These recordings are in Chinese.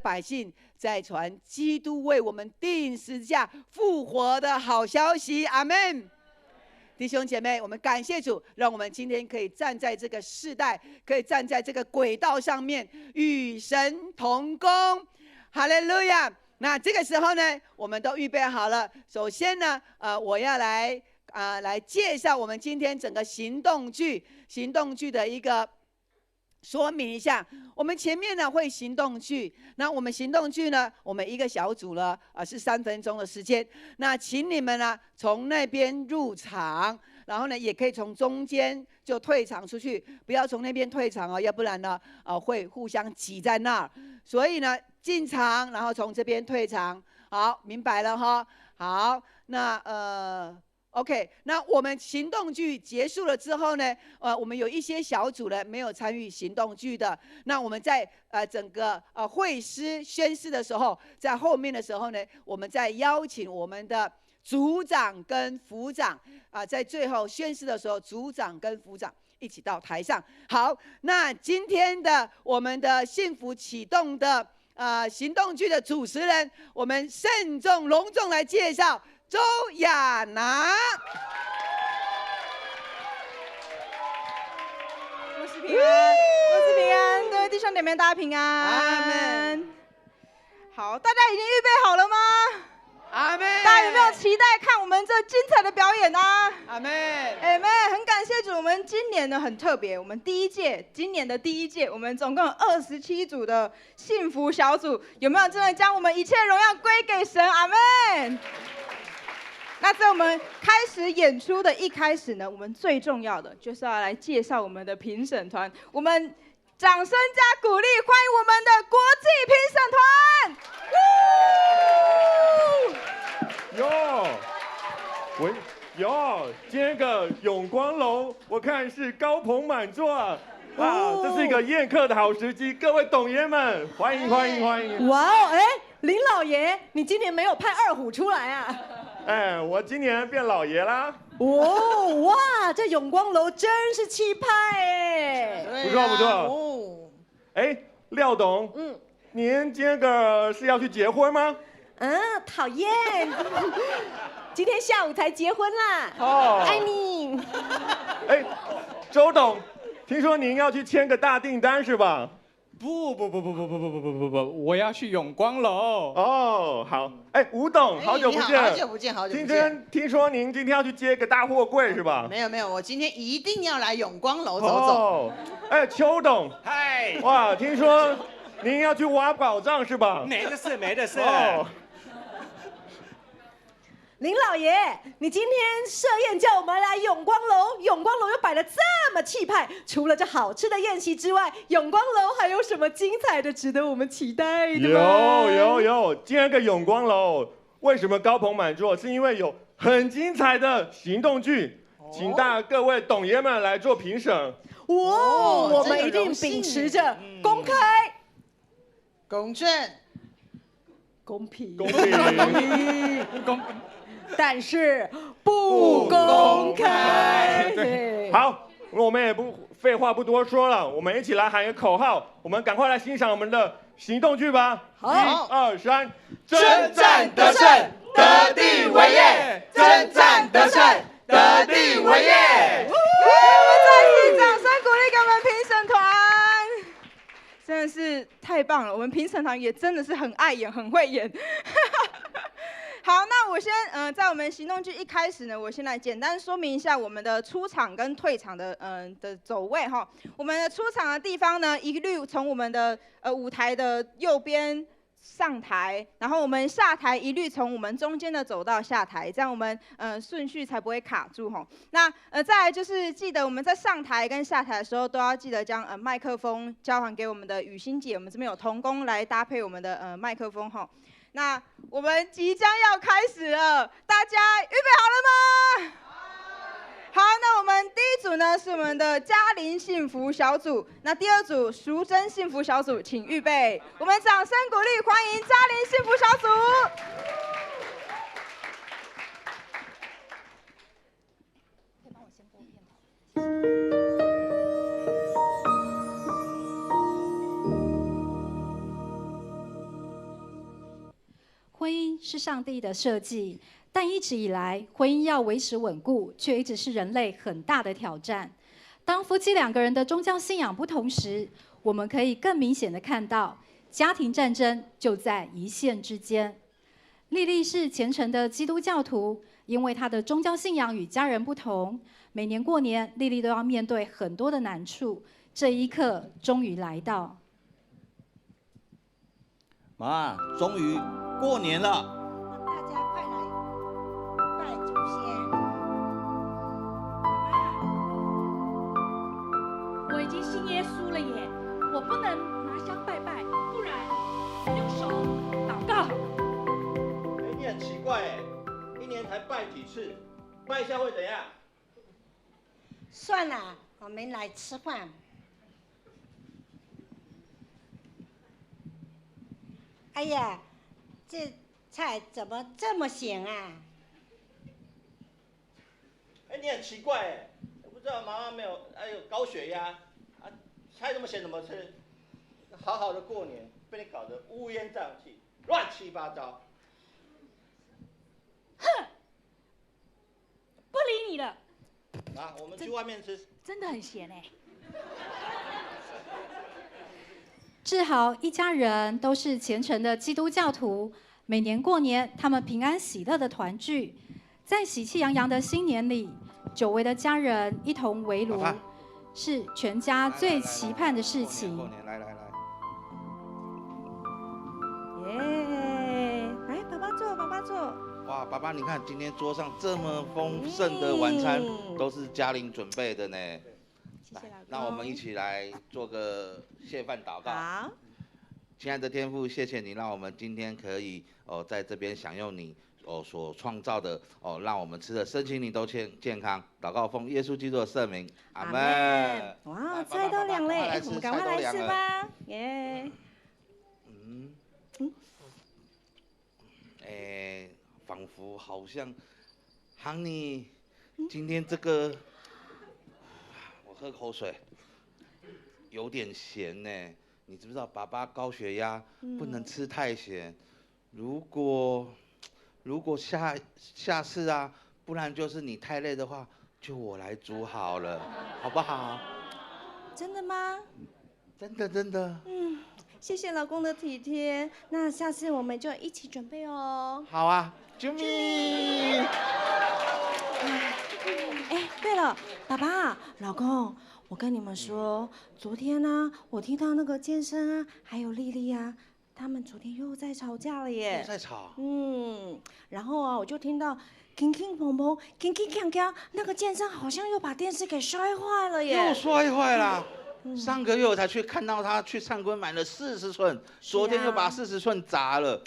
百姓在传基督为我们钉十字架复活的好消息。阿们。弟兄姐妹，我们感谢主，让我们今天可以站在这个世代，可以站在这个轨道上面，与神同工。哈利路亚！那这个时候呢，我们都预备好了。首先呢，我要来介绍我们今天整个行动剧的一个说明一下。我们前面呢会行动剧，那我们行动剧呢，我们一个小组呢是3分钟的时间。那请你们呢从那边入场，然后呢也可以从中间就退场出去，不要从那边退场哦，要不然呢会互相挤在那儿。所以呢进场，然后从这边退场。好，明白了哈。好，那OK， 那我们行动剧结束了之后呢，我们有一些小组呢没有参与行动剧的，那我们在整个会师宣誓的时候，在后面的时候呢，我们再邀请我们的组长跟副长在最后宣誓的时候，组长跟副长一起到台上。好，那今天的我们的幸福启动的行动剧的主持人，我们慎重隆重来介绍。周亚娜，我是平安，我是平安，各位弟兄姐妹大家平安。阿们。好，大家已经预备好了吗？阿们。大家有没有期待看我们这精彩的表演啊？阿们。阿们，很感谢主，我们今年呢很特别，我们今年的第一届，我们总共有27组的幸福小组，有没有真的将我们一切荣耀归给神？阿们。那在我们开始演出的一开始呢，我们最重要的就是要来介绍我们的评审团。我们掌声加鼓励，欢迎我们的国际评审团。今天个永光楼，我看是高朋满座啊！这是一个宴客的好时机，各位董爷们，欢迎欢迎欢迎！哇哦，林老爷，你今年没有派二虎出来啊？我今年变老爷啦！哇，这永光楼真是气派哎！不错不错。廖董，您今天个是要去结婚吗？讨厌，今天下午才结婚啦。爱你。周董，听说您要去签个大订单是吧？不，我要去永光楼。好。吴董，好久不见。好久不见。听说您今天要去接个大货柜是吧？没有，我今天一定要来永光楼走走。邱董，嗨。哇，听说您要去挖宝藏是吧？没的事。林老爷，你今天设宴叫我们来永光楼，永光楼又摆得这么气派，除了这好吃的宴席之外，永光楼还有什么精彩的值得我们期待的吗？有，今天个永光楼为什么高朋满座？是因为有很精彩的行动剧，请各位董爷们来做评审。我们一定秉持着公开、公正、公平。但是不公开。对，好，我们也不废话不多说了，我们一起来喊一个口号，我们赶快来欣赏我们的行动剧吧。好，1、2、3，征战得胜，得地为业；征战得胜，得地为业。我们再次掌声鼓励给我们评审团，真的是太棒了！我们评审团也真的是很爱演，很会演。好，那我先在我们行动剧一开始呢，我先来简单说明一下我们的出场跟退场的走位哈。我们的出场的地方呢，一律从我们的舞台的右边上台，然后我们下台一律从我们中间的走道下台，这样我们顺序才不会卡住哈。那再来就是记得我们在上台跟下台的时候都要记得将麦克风交还给我们的雨欣姐，我们这边有童工来搭配我们的麦克风哈。那我们即将要开始了，大家预备好了吗？好，那我们第一组呢是我们的嘉玲幸福小组，那第二组淑珍幸福小组，请预备，我们掌声鼓励欢迎嘉玲幸福小组。可以帮我先播片头。婚姻是上帝的设计，但一直以来，婚姻要维持稳固，却一直是人类很大的挑战。当夫妻2个人的宗教信仰不同时，我们可以更明显的看到，家庭战争就在一线之间。莉莉是虔诚的基督教徒，因为她的宗教信仰与家人不同，每年过年，莉莉都要面对很多的难处。这一刻终于来到。妈，终于过年了。大家快来拜祖先。我已经信耶稣了耶，我不能拿香拜拜，不然用手祷告。哎，你很奇怪哎，一年才拜几次，拜一下会怎样？算了，我们来吃饭。哎呀，这菜怎么这么咸啊？哎，你很奇怪哎，我不知道妈妈没有有高血压啊，菜这么咸怎么吃？好好的过年被你搞得乌烟瘴气，乱七八糟。哼，不理你了。啊，我们去外面吃。真的很咸哎。志豪一家人都是虔诚的基督教徒，每年过年，他们平安喜乐的团聚，在喜气洋洋的新年里，久违的家人一同围炉，是全家最期盼的事情。过年，来，耶！来，爸爸坐，爸爸坐。哇，爸爸，你看今天桌上这么丰盛的晚餐，都是嘉玲准备的呢。谢谢老公。那我们一起来做个谢饭祷告。好。亲爱的天父，谢谢你让我们今天可以在这边享用你所创造的让我们吃的身心灵都健康。祷告奉耶稣基督的圣名，阿门。哇，菜都凉嘞，我们赶快来吃吧，耶！仿佛好像，Honey，今天这个，我喝口水，有点咸呢。你知不知道爸爸高血压，不能吃太咸。如果下次啊，不然就是你太累的话，就我来煮好了，好不好？真的吗？真的。谢谢老公的体贴，那下次我们就一起准备哦。好啊，啾咪。哎，对了，爸爸、老公，我跟你们说，昨天呢，我听到那个健身啊，还有丽丽啊，他们昨天又在吵架了耶。又在吵。然后啊，我就听到铿铿砰砰、铿铿锵锵，那个健身好像又把电视给摔坏了耶。又摔坏了。上个月我才去看到他去灿坤买了40寸，昨天又把40寸砸了，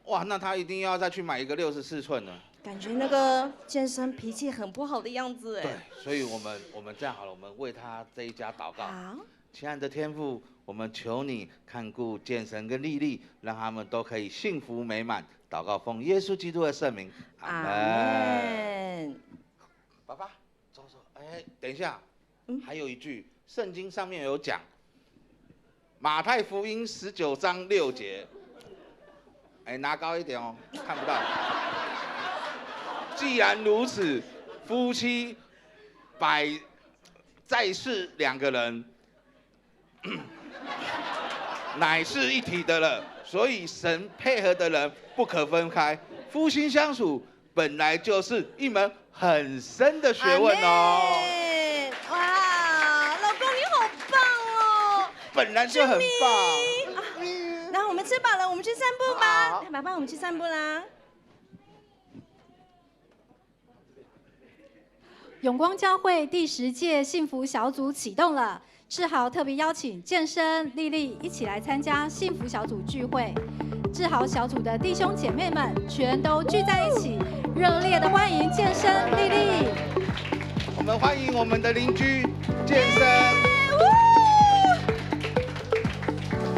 哇，那他一定要再去买一个64寸了。感觉那个健身脾气很不好的样子哎。对，所以我们这样好了，我们为他这一家祷告。好，亲爱的天父，我们求你看顾健神跟丽丽，让他们都可以幸福美满。祷告奉耶稣基督的圣名，阿门。爸爸，走，哎，等一下，还有一句。圣经上面有讲，马太福音19章6节，哎，拿高一点哦，看不到。既然如此，夫妻在世2个人，乃是一体的了。所以神配合的人不可分开，夫妻相处本来就是一门很深的学问哦。本来就很棒。那我们吃饱了，我们去散步吧。爸爸，我们去散步啦。永光教会第10届幸福小组启动了，志豪特别邀请健身、丽丽一起来参加幸福小组聚会。志豪小组的弟兄姐妹们全都聚在一起，热烈的欢迎健身、丽丽。我们欢迎我们的邻居健身。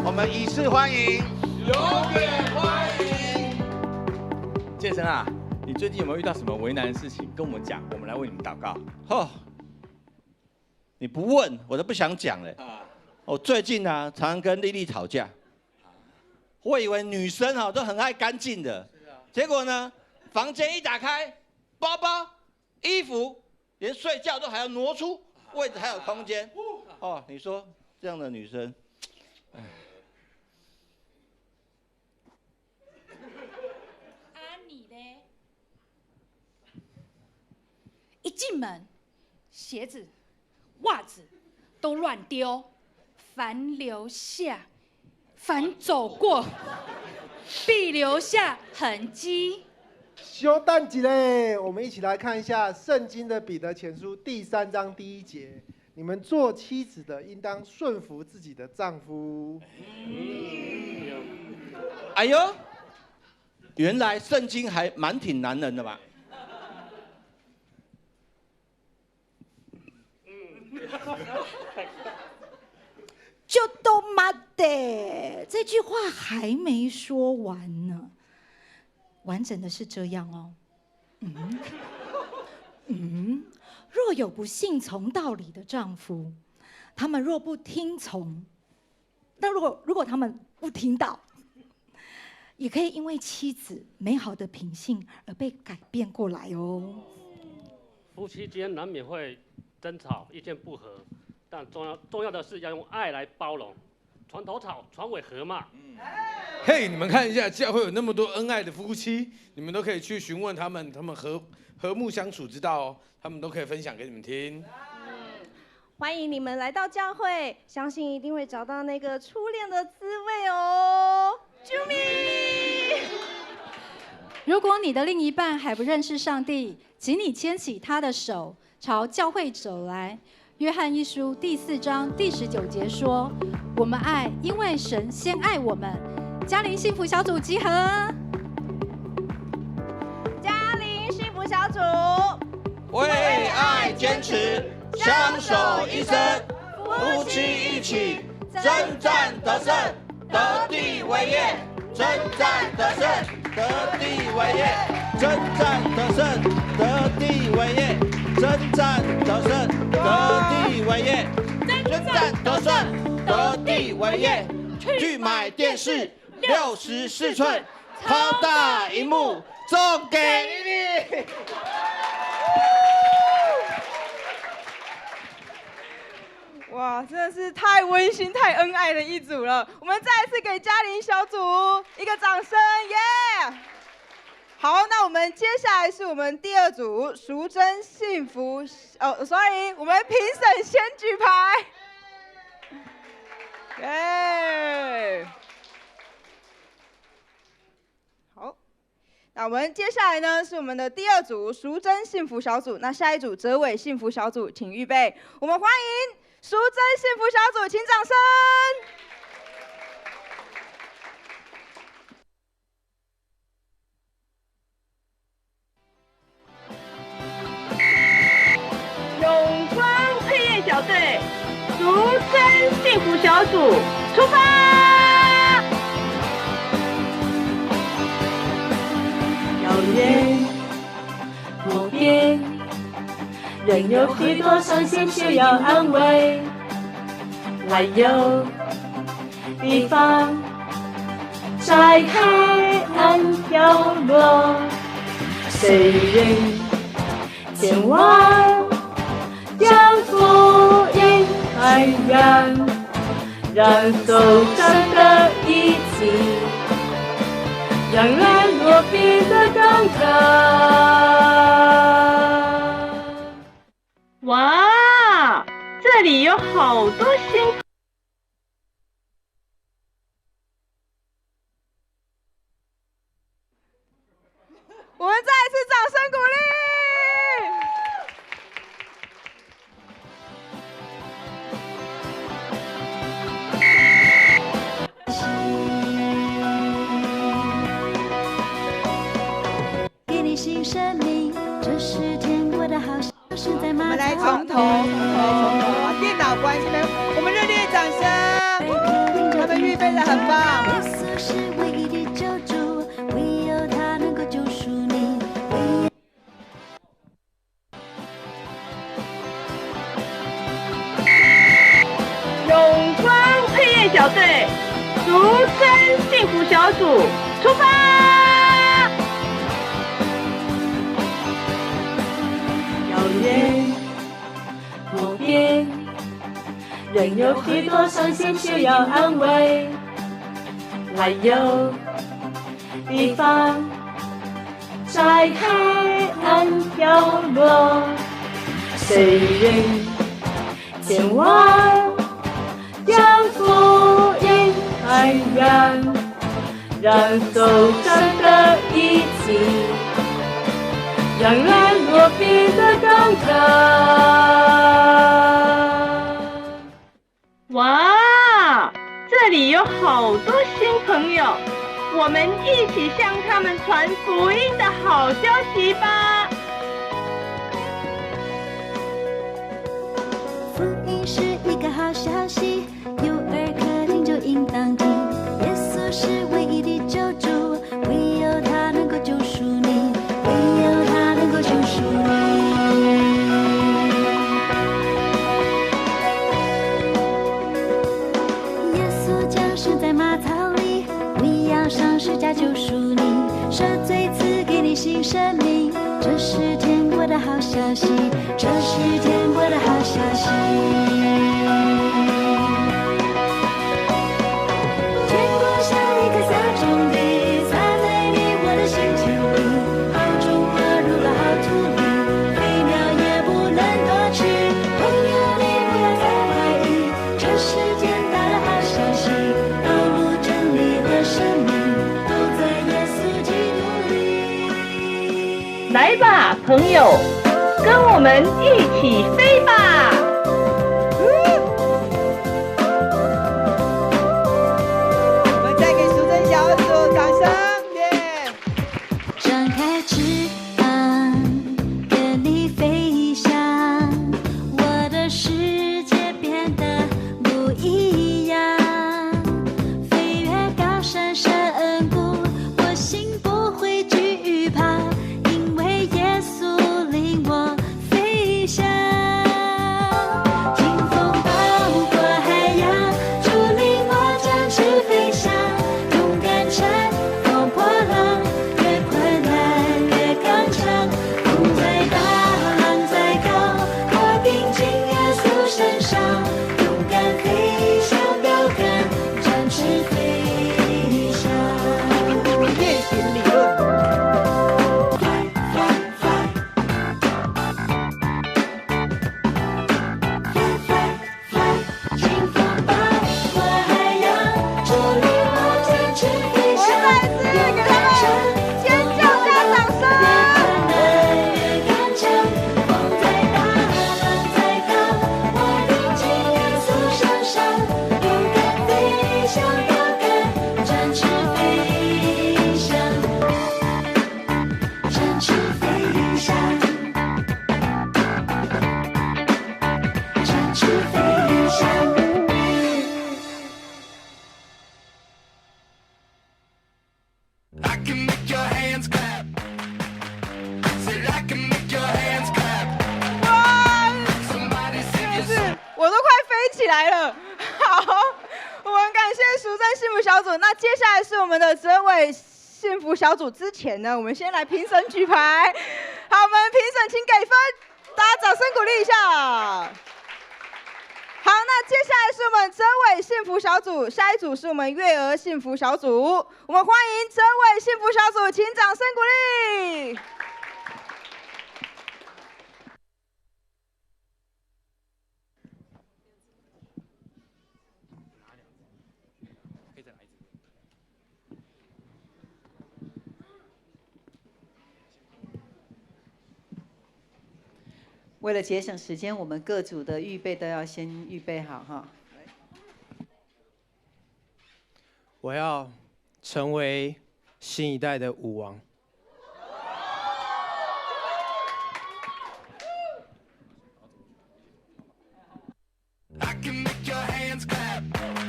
我们以示欢迎，永远欢迎。健身啊，你最近有没有遇到什么为难的事情？跟我们讲，我们来为你们祷告。你不问我都不想讲了。我最近啊，常常跟丽丽吵架。我以为女生都很爱干净的，结果呢，房间一打开，包包、衣服，连睡觉都还要挪出，位置还有空间。哦，你说这样的女生，你嘞？一进门，鞋子、袜子都乱丢，凡留下，凡走过，必留下痕迹。休蛋几嘞？我们一起来看一下圣经的彼得前书第3章第1节。你们做妻子的，应当顺服自己的丈夫。哎呦，原来圣经还蛮挺男人的嘛。就都妈的，这句话还没说完呢。完整的是这样哦。若有不信从道理的丈夫，他们若不听从，那如果他们不听到，也可以因为妻子美好的品性而被改变过来哦。夫妻间难免会争吵，意见不合，但重要的是要用爱来包容。床头吵，床尾和嘛。嘿，你们看一下，教会有那么多恩爱的夫妻，你们都可以去询问他们和睦相处之道哦，他们都可以分享给你们听。欢迎你们来到教会，相信一定会找到那个初恋的滋味哦。啾咪！如果你的另一半还不认识上帝，请你牵起他的手，朝教会走来。约翰一书第4章第19节说：“我们爱，因为神先爱我们。”嘉玲幸福小组集合。嘉玲幸福小组，为爱坚持，相守一生，夫妻一起征战得胜，得地为业，征战得胜，得地为业，征战得胜，得地为业，征战得胜，得地为业，征战得胜，得地为业。去买电视64寸，超大荧幕送给你。哇，真的是太温馨、太恩爱的一组了！我们再一次给嘉玲小组一个掌声，耶！好，那我们接下来是我们第2组淑珍幸福，sorry， 我们评审先举牌，耶！好，那我们接下来呢是我们的第2组淑珍幸福小组，那下一组哲伟幸福小组，请预备，我们欢迎淑珍幸福小组，请掌声。永光配乐小队，淑珍幸福小组出发。遥远无边，仍有许多伤心需要安慰，还有地方在黑暗角落，谁人前往将福音传扬，让受伤的一起，让人落笔的刚刚。哇，这里有好多新。我们再一次掌声鼓励。给你新生命，这世间过得好像是在马来从头，电脑关系呢？我们热烈掌声，他们预备的很棒。耶稣是唯一的救主，唯有他能够救赎你。永光配乐小队，淑珍幸福小组出发。仍有许多伤心需要安慰，还有一方在黑暗飘落，谁人前往将福音传染，让受伤的一起，让人落笔的刚刚。哇，这里有好多新朋友，我们一起向他们传福音的好消息吧。福音是一个好消息，有耳可听就应当听。耶稣是唯一的救主，唯有他能够救赎你，唯有他能够救赎你。耶稣降生在马槽里，为要上十架救赎你，赦罪赐给你新生命。这是天国的好消息，这是天国的好消息。天国像一颗撒种地，撒在你我的心田里，好种落入了好土里，飞鸟也不能夺去。朋友，你不要再怀疑，这是天大的好消息，道路、真理和生命都在耶稣基督里。来吧，朋友，跟我们一起飞吧！我们再给淑珍小组掌声，耶！张开翅膀，跟你飞翔，我的世界变得不一样。飞越高山深谷，我心不会惧怕，因为耶稣领我飞翔。清风包裹海洋，主领我展翅飞翔，勇敢乘风破浪，越困难越刚强。风再大，浪再高，我定睛耶稣身上，勇敢飞翔标杆，展翅飞翔。夜行理论。清风包裹海洋，主领我展翅飞翔。勇敢乘尖叫加掌声！越刚强，风再大，浪再高，我定睛耶稣身上，勇敢飞翔标杆，展翅飞翔，展翅飞翔，展翅飞翔。I can make your hands clap. Said I can make your hands clap. 哇， Somebody 真 sing 的 your 是 song. 我都快飞起来了。好，我们感谢淑珍幸福小组。那接下来是我们的哲伟幸福小组。之前呢，我们先来评审举牌。好，我们评审请给分，大家掌声鼓励一下。好，那接下来是我们哲伟幸福小组，下一组是我们月儿幸福小组。我们欢迎哲伟幸福小组，请掌声鼓励。为了节省时间，我们各组的预备都要先预备好哈。我要成为新一代的舞王。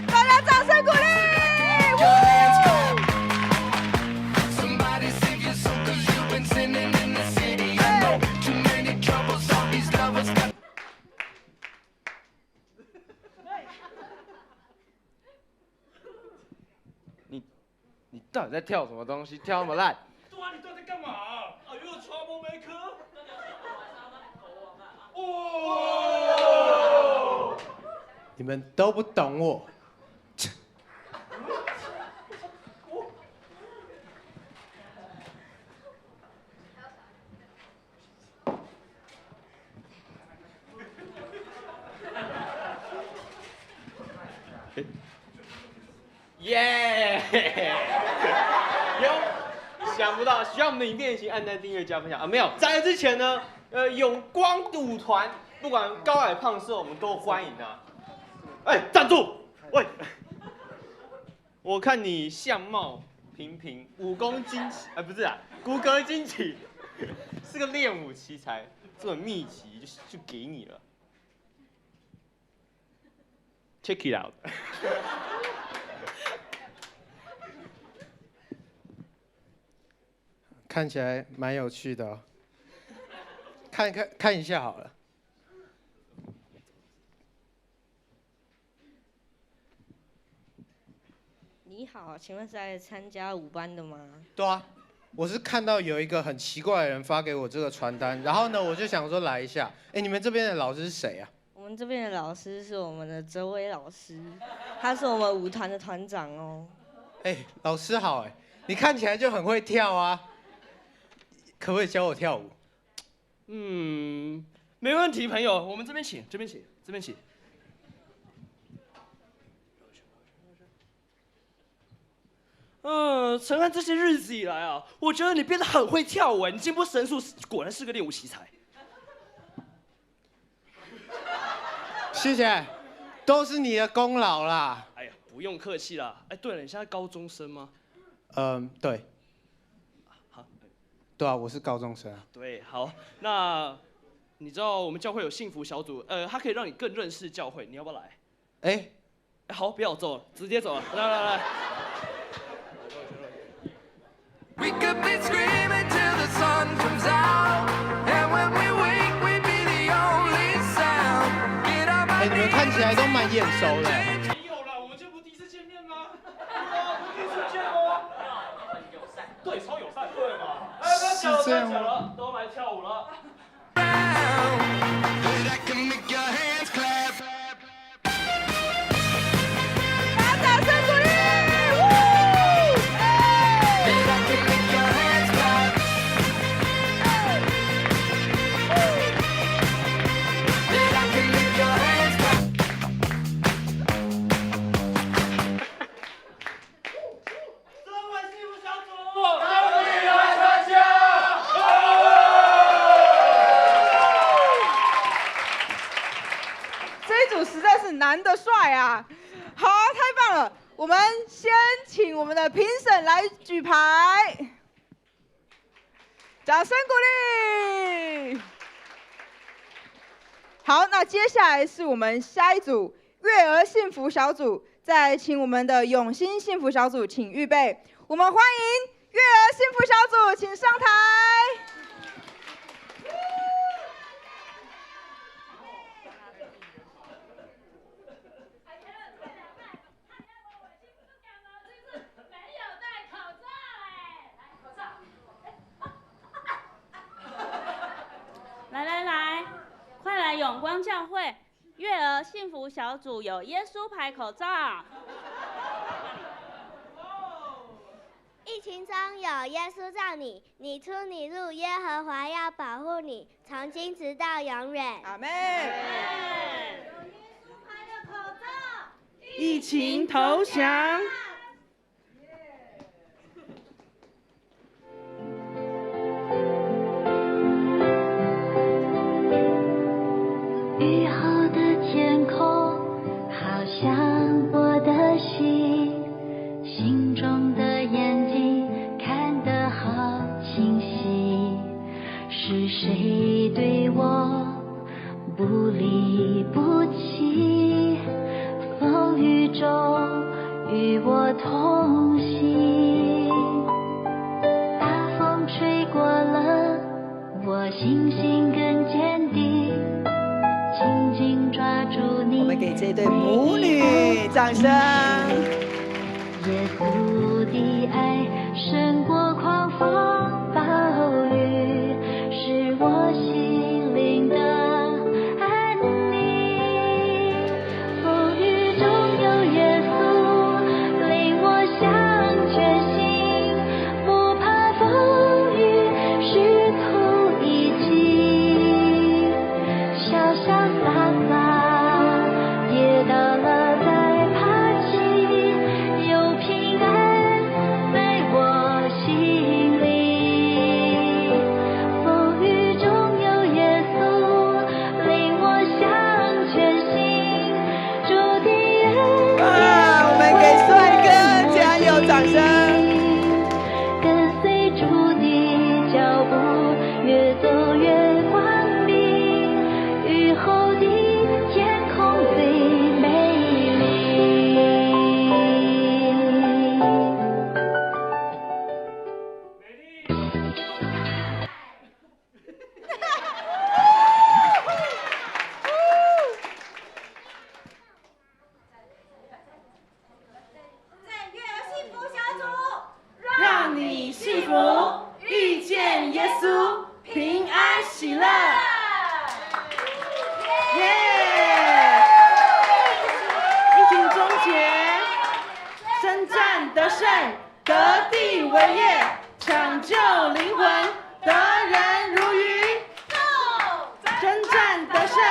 大家掌声鼓励！ Somebody sing your song 'cause you've been sinning in the city. I know too many troubles, all these lovers got. 你到底在跳什么东西？跳那么烂？对啊，你到底在干嘛？哎呦，trouble maker！ 哦！你们都不懂我。耶！有想不到，喜欢我们的影片，请按赞、订阅、加分享啊！没有，在之前呢，永光舞团，不管高矮胖瘦，我们都欢迎啊！哎，站住！喂，我看你相貌平平，武功惊奇，不是啊，骨骼惊奇，是个练武奇才，这本秘籍就给你了 ，check it out 。看起来蛮有趣的哦，看一下好了。你好，请问是来参加舞班的吗？对啊，我是看到有一个很奇怪的人发给我这个传单，然后呢，我就想说来一下。哎，你们这边的老师是谁啊？我们这边的老师是我们的哲伟老师，他是我们舞团的团长哦。哎，老师好哎，你看起来就很会跳啊。可不可以教我跳舞？没问题，朋友，我们这边请，这边请，这边请。陈汉这些日子以来啊，我觉得你变得很会跳舞，你进步神速，果然是个练武奇才。谢谢，都是你的功劳啦。哎呀，不用客气啦。哎，对了，你现在高中生吗？对。对啊，我是高中生啊。对，好，那你知道我们教会有幸福小组，它可以让你更认识教会，你要不要来？哎，好，不要走了，直接走了，来。We could be screaming till the sun comes out, and when we wake, we be the only sound. Get up, 哎，你们看起来都蛮眼熟的。没有啦，我们这不第一次见面吗？第一次见哦。很友善，对，超友善，对嘛？哎，不要讲了，都来跳舞了。I can make your hands clap. 掌声鼓励！实在是男的帅啊！好，太棒了！我们先请我们的评审来举牌，掌声鼓励。好，那接下来是我们下一组月儿幸福小组，再请我们的永兴幸福小组，请预备。我们欢迎月儿幸福小组，请上台。来，快来永光教会月儿幸福小组有耶稣牌口罩。疫情中有耶稣罩你，你出你入，耶和华要保护你，从今直到永远。阿门。有耶稣牌的口罩，一起投降。雨后的天空，好像我的心，心中的眼睛看得好清晰。是谁对我不离不弃？风雨中与我同行。大风吹过了，我信心更坚定。紧紧抓住你，我们给这对母女掌声。耶稣的爱胜过狂风暴雨，是我心灵的安宁。风你幸福，遇见耶稣，平安喜乐。耶！疫情终结，征战得胜，得地为业，抢救灵魂，得人如鱼。征战得胜，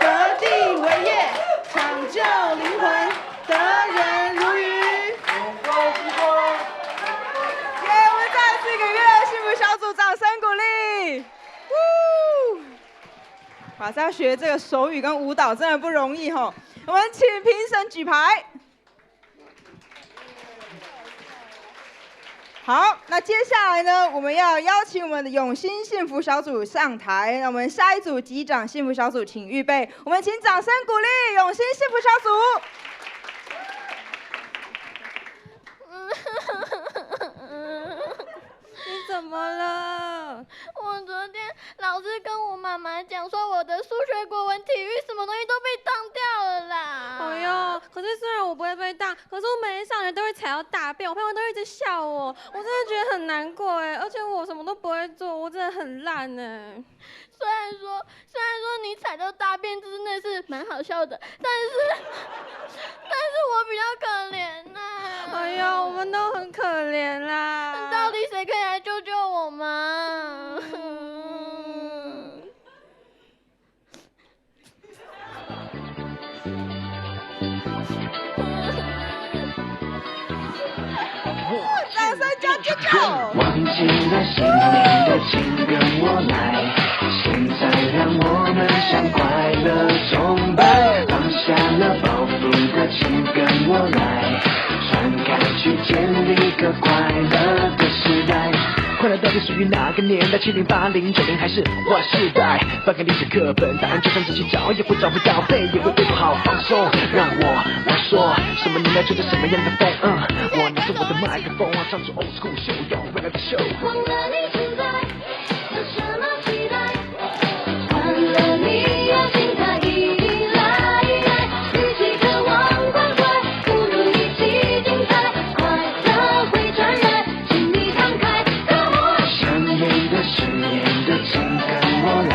得地为业，抢救灵魂，得人如鱼。我们再次给悦儿幸福小组掌声鼓励。马上学这个手语跟舞蹈真的不容易吼。我们请评审举牌。好，那接下来呢，我们要邀请我们的永兴幸福小组上台。那我们下一组击掌幸福小组，请预备。我们请掌声鼓励永兴幸福小组。你怎么了？我昨天老师跟我妈妈讲说，我的数学、国文、体育什么东西都被当掉了啦。哎呦，可是虽然我不会被当，可是我每天上学都会踩到大便，我朋友都一直笑我，我真的觉得很难过哎，而且我什么都不会做，我真的很烂哎。虽然说你踩到大便真的是蛮好笑的，但是我比较可怜呐。哎呦，我们都很可怜啦。到底谁可以来救救我吗？掌声加救救！忘记了新年的请跟我来，现在让我们向快乐崇拜，放下了包袱的请跟我来，传开去建立个快乐的时代。快乐到底属于哪个年代？70、80、90还是 Y 世代？翻开历史课本，答案就算仔细找也会找不到，背也会背不好。放松，让我来说，什么年代吹着什么样的风？我拿着我的麦克风，唱出 old school 秀，有未来的秀。忘了你存在，有什么期待？忘了你有心态，一来一来，与其渴望关怀，不如一起精彩，快乐会传染，请你慷慨。想念的、思念的，请跟我来，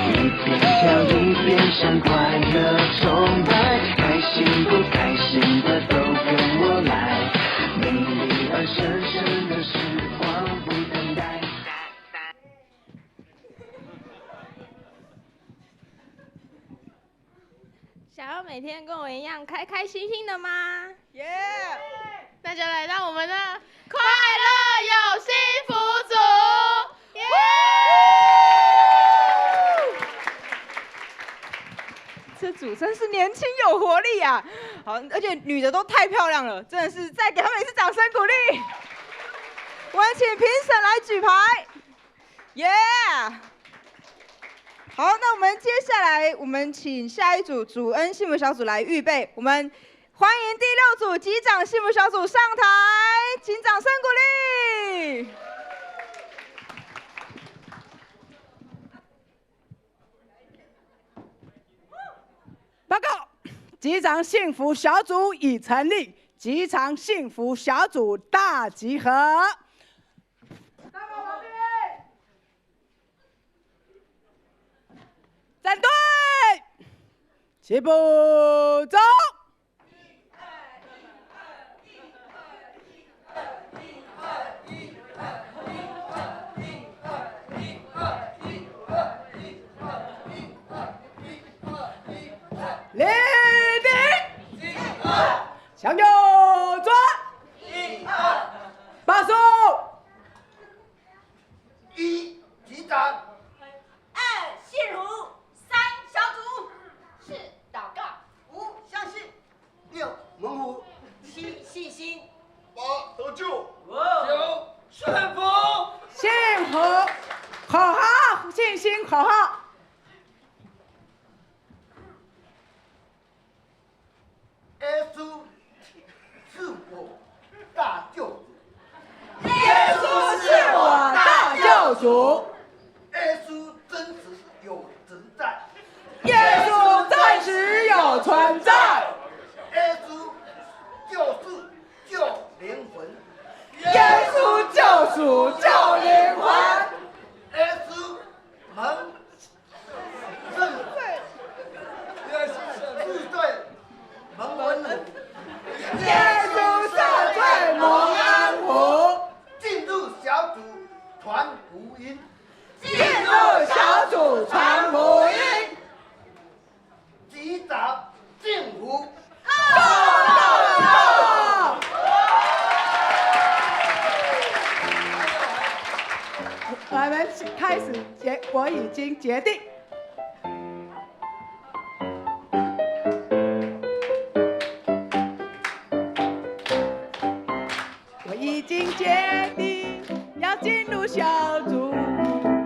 一边跳一边向快乐崇拜，开心不开心的都跟我来，美丽而神圣的时光不等待。想要每天跟我一样开开心心的吗？耶！那就来到我们的快乐有幸福组。耶！这组真是年轻有活力啊！好，而且女的都太漂亮了，真的是再给他们一次掌声鼓励。我们请评审来举牌。耶！好，那我们接下来我们请下一组主恩幸福小组来预备，我们欢迎第6组击掌幸福小组上台，请掌声鼓励。报告，机场幸福小组已成立，机场幸福小组大集合。站队，齐步走。立定，向右转，8速1击掌2幸福，3小组，4祷告，5相信，6猛虎，7信心，8得救，9顺服。幸福口号，信心口号。耶稣是我大救主。耶稣是我大救主。耶稣真实有存在。耶稣真实有存在。耶稣就是救灵魂。耶稣就是主救灵魂。耶稣门耶稣赦罪蒙恩福。进入小组传福音。进入小组传福音。击掌幸福。我们开始我已经决定。我已经决定要进入小组，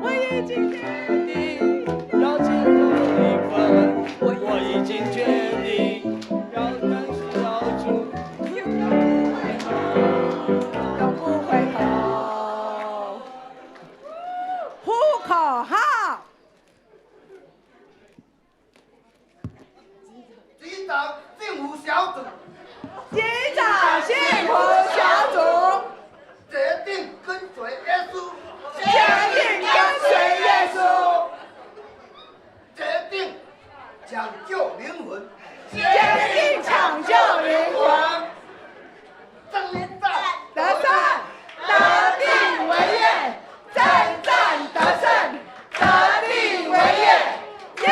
我已经决定要进入灵魂，我已经决定要认识小组，永不回头。呼口号！击掌幸福小组。击掌幸福小组。决定跟随耶稣。决定跟随耶稣。决定抢救灵魂。决定抢救灵魂。征战得胜，得地为业，征战得胜，得地为业，耶！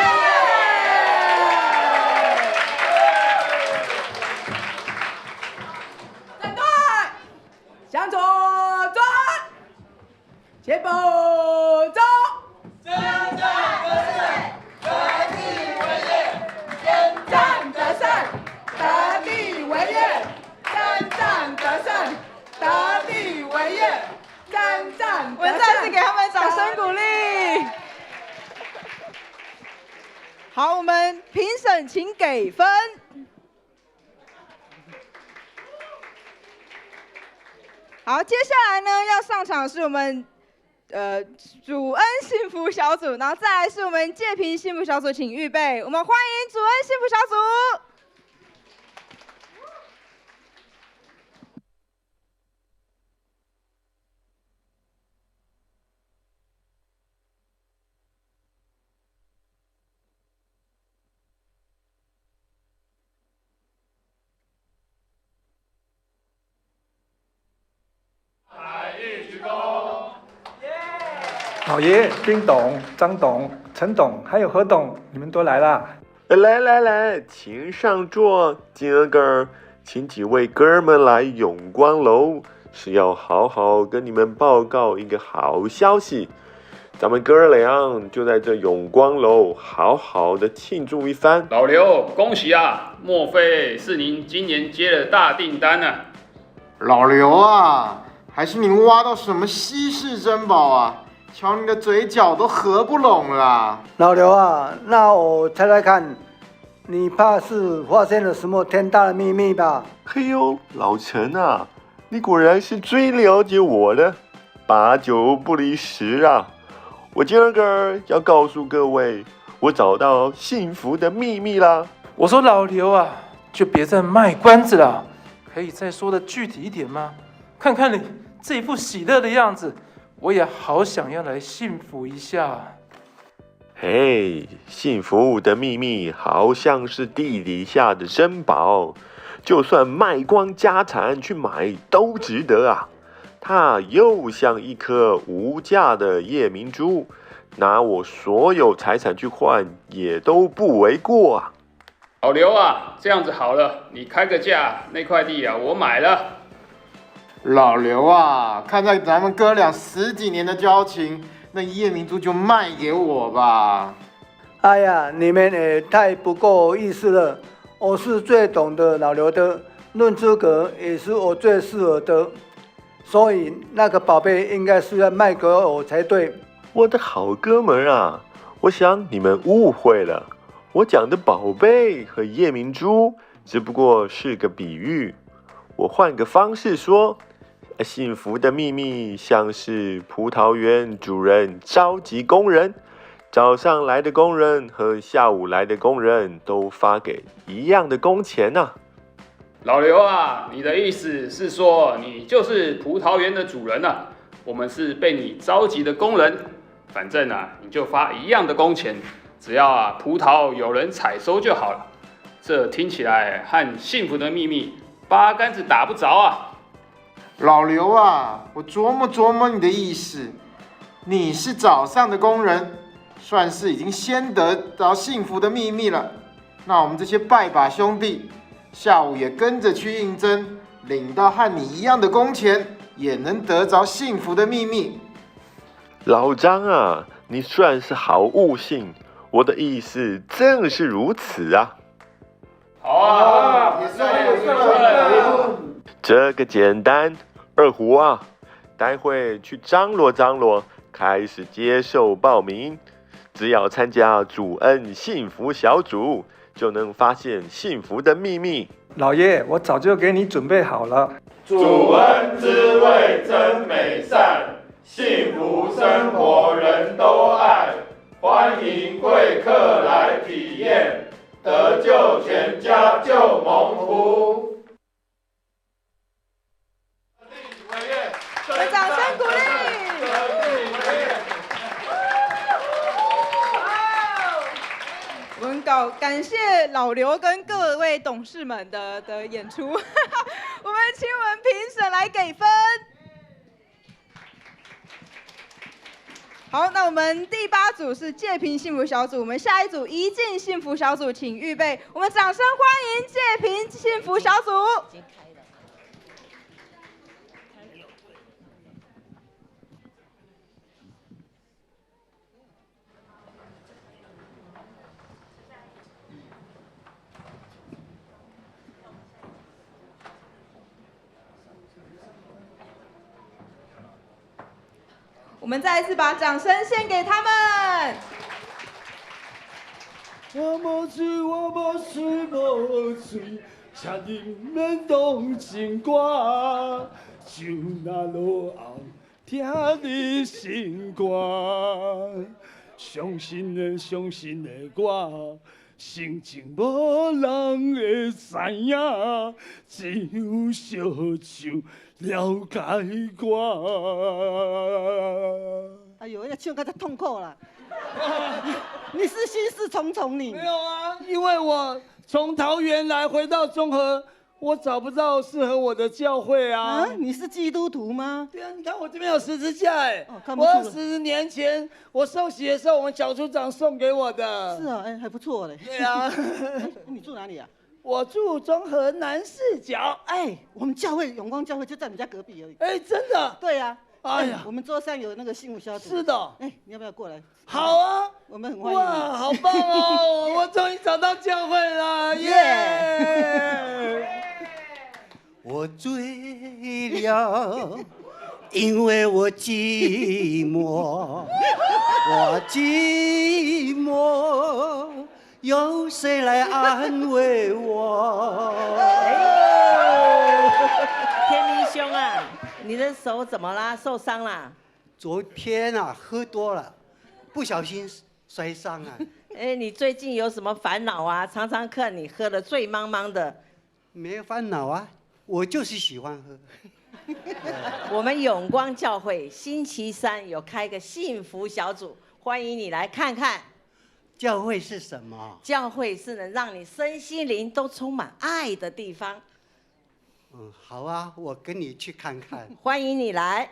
站队，向左转，前步走。征战得胜，得地为业，征战得胜，得地为业，征战得胜，得地为业，征战得胜。我们再次给他们掌声鼓励。好，我们评审请给分。好，接下来呢要上场的是我们主恩幸福小组，然后再来是我们介评幸福小组，请预备。我们欢迎主恩幸福小组。老爷、丁董、张董、陈董还有何董，你们都来啦！来，请上座。今儿个请几位哥们来永光楼，是要好好跟你们报告一个好消息。咱们哥俩就在这永光楼好好的庆祝一番。老刘，恭喜啊！莫非是您今年接了大订单呢？老刘啊，还是你挖到什么稀世珍宝啊？瞧你的嘴角都合不拢了。老刘啊，那我猜猜看，你怕是发现了什么天大的秘密吧？嘿呦，老陈啊，你果然是最了解我的，8九不离10啊！我今儿个要告诉各位，我找到幸福的秘密啦！我说老刘啊，就别再卖关子了，可以再说的具体一点吗？看看你这一副喜乐的样子，我也好想要来幸福一下。嘿，幸福的秘密好像是地底下的珍宝，就算卖光家产去买都值得啊！它又像一颗无价的夜明珠，拿我所有财产去换也都不为过啊！老刘啊，这样子好了，你开个价，那块地啊我买了。老刘啊，看在咱们哥俩10几年的交情，那夜明珠就卖给我吧。哎呀，你们也太不够意思了！我是最懂得老刘的，论资格也是我最适合的，所以那个宝贝应该是要卖给我才对。我的好哥们啊，我想你们误会了，我讲的宝贝和夜明珠只不过是个比喻，我换个方式说。幸福的秘密像是葡萄园主人召集工人，早上来的工人和下午来的工人都发给一样的工钱啊。老刘啊，你的意思是说你就是葡萄园的主人啊？我们是被你召集的工人，反正啊，你就发一样的工钱，只要啊葡萄有人采收就好了。这听起来和幸福的秘密八竿子打不着啊！老刘啊，我琢磨你的意思，你是早上的工人，算是已经先得到幸福的秘密了。那我们这些拜把兄弟，下午也跟着去应征，领到和你一样的工钱，也能得着幸福的秘密。老张啊，你算是好悟性，我的意思正是如此啊。好啊，也算。这个简单，二胡啊，待会去张罗，开始接受报名。只要参加主恩幸福小组，就能发现幸福的秘密。老爷，我早就给你准备好了。主恩滋味真美善，幸福生活人都爱，欢迎贵客来体验，得救全家就蒙福。我们掌声鼓励。我们感谢老刘跟各位董事们的演出，我们请我们评审来给分。好，那我们第8组是介评幸福小组，我们下一组宜静幸福小组，请预备。我们掌声欢迎介评幸福小组。我们再一次把掌声献给他们。我无醉，我无醉，无醉，请你们动情歌，就那落后听你心肝。伤心的我，心情无人会知影，只有烧酒了解我。哎呦，那唱得太痛苦了。你是心事重重你？没有啊，因为我从桃园来，回到中和，我找不到适合我的教会啊。啊，你是基督徒吗？对啊，你看我这边有十字架哎，看不出来我20年前我受洗的时候，我们小组长送给我的。是啊，哎，还不错嘞。对啊。你住哪里啊？我住中和南市角。哎，我们教会永光教会就在你家隔壁而已。哎，真的？对呀。哎呀，我们桌上有那个幸福小组。是的。哎，你要不要过来？好啊，我们很欢迎。哇，好棒哦！我终于找到教会了，耶！我醉了，因为我寂寞，我寂寞，有谁来安慰我？天明兄啊，你的手怎么啦？受伤啦？昨天啊，喝多了，不小心摔伤啊。哎，你最近有什么烦恼啊？常常看你喝得醉茫茫的。没有烦恼啊，我就是喜欢喝。我们永光教会星期3有开个幸福小组，欢迎你来看看。教会是什么？教会是能让你身心灵都充满爱的地方。好啊，我跟你去看看。欢迎你来。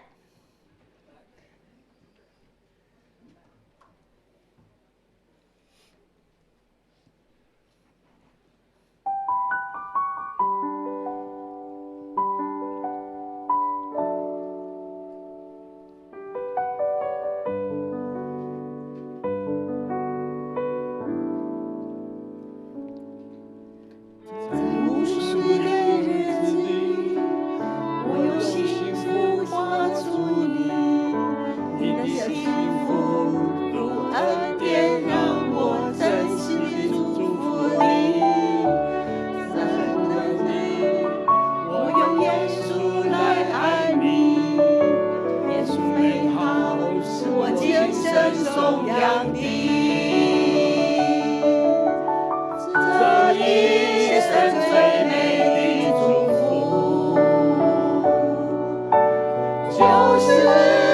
就是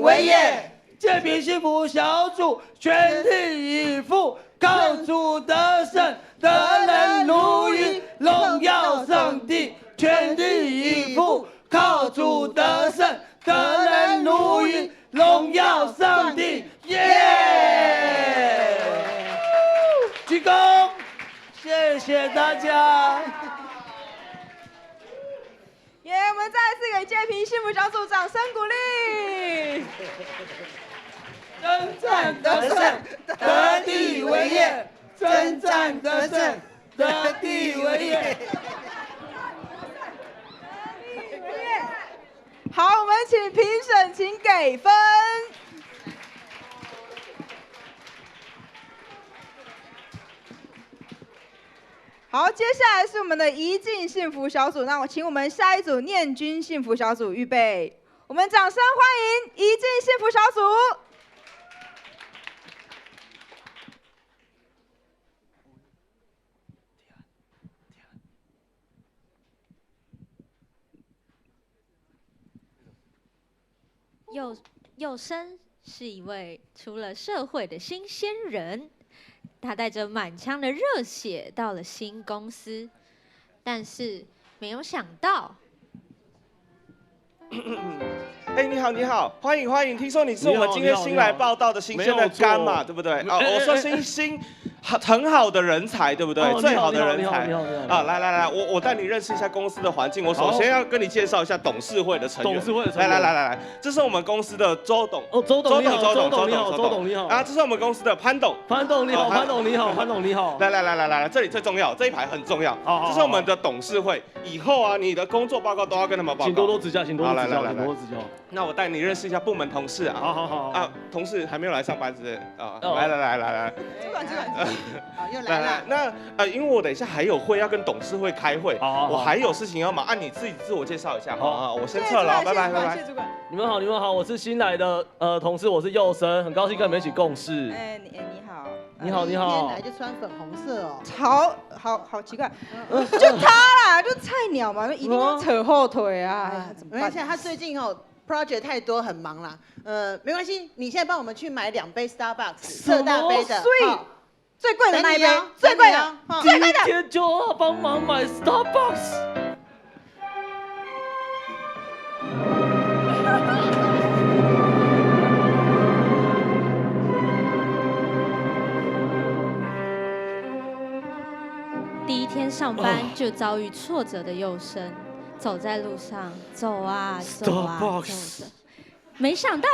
为业，建平幸福小组全力以赴，靠主得胜，得人如鱼，荣耀上帝，全力以赴，靠主得胜，得人如鱼，荣耀上帝，耶！鞠躬，谢谢大家。耶！我们再次给建平幸福小组掌声鼓励。征战得胜，得地为业；征战得胜，得地为业。好，我们请评审，请给分。好，接下来是我们的宜静幸福小组，那我请我们下一组念军幸福小组预备，我们掌声欢迎宜静幸福小组。佑生是一位出了社会的新鲜人，他带着满腔的热血到了新公司，但是没有想到。哎，你好，你好，欢迎欢迎！听说你是我们今天新来报道的新鲜的干嘛，对不对？哦，我说很好的人才，对不对？最好的人才啊！来，我带你认识一下公司的环境。我首先要跟你介绍一下董事会的成员。董事会的成员。来，这是我们公司的周董。哦，周董你好，周董你好。啊，这是我们公司的潘董。潘董你好，潘董你好。来，这里最重要，这一排很重要。这是我们的董事会。以后啊，你的工作报告都要跟他们报告。请多多指教，请多多指教。那我带你认识一下部门同事啊。好啊，同事还没有来上班是不是？啊，来。主管。又来了。那因为我等一下还有会要跟董事会开会，我还有事情要忙。你自己自我介绍一下。好，我先撤了，拜拜。谢谢主管。你们好，我是新来的同事，我是佑生，很高兴跟你们一起共事。你好。今天来就穿粉红色哦。好奇怪，就他啦，就菜鸟嘛，一定要扯后腿啊。没关系，他最近project 太多，很忙啦。没关系，你现在帮我们去买2杯 Starbucks 特大杯的，最贵的那一杯，最贵的，今天就要帮忙买 Starbucks。第一天上班就遭遇挫折的佑生，走在路上，走啊走，没想到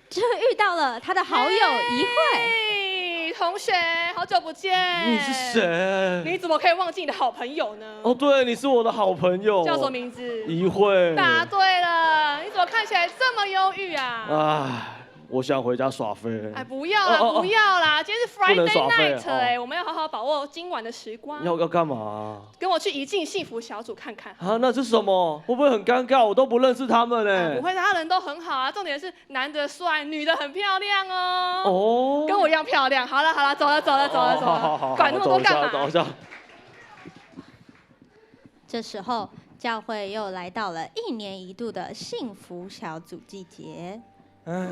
就遇到了他的好友怡慧。同学，好久不见。你是谁？你怎么可以忘记你的好朋友呢？哦，对，你是我的好朋友。叫什么名字？怡慧。答对了，你怎么看起来这么忧郁啊？唉，我想回家耍飞。哎，不要啦，今天是 Friday night 哎，我们要好好把握今晚的时光。要干嘛？跟我去宜静幸福小组看看。啊，那是什么？会不会很尴尬？我都不认识他们哎。不会，他人都很好啊，重点是男的帅，女的很漂亮哦。哦，跟我一样漂亮。好了，走了，管那么多干嘛？等一下。这时候，教会又来到了1年1度的幸福小组季节。唉，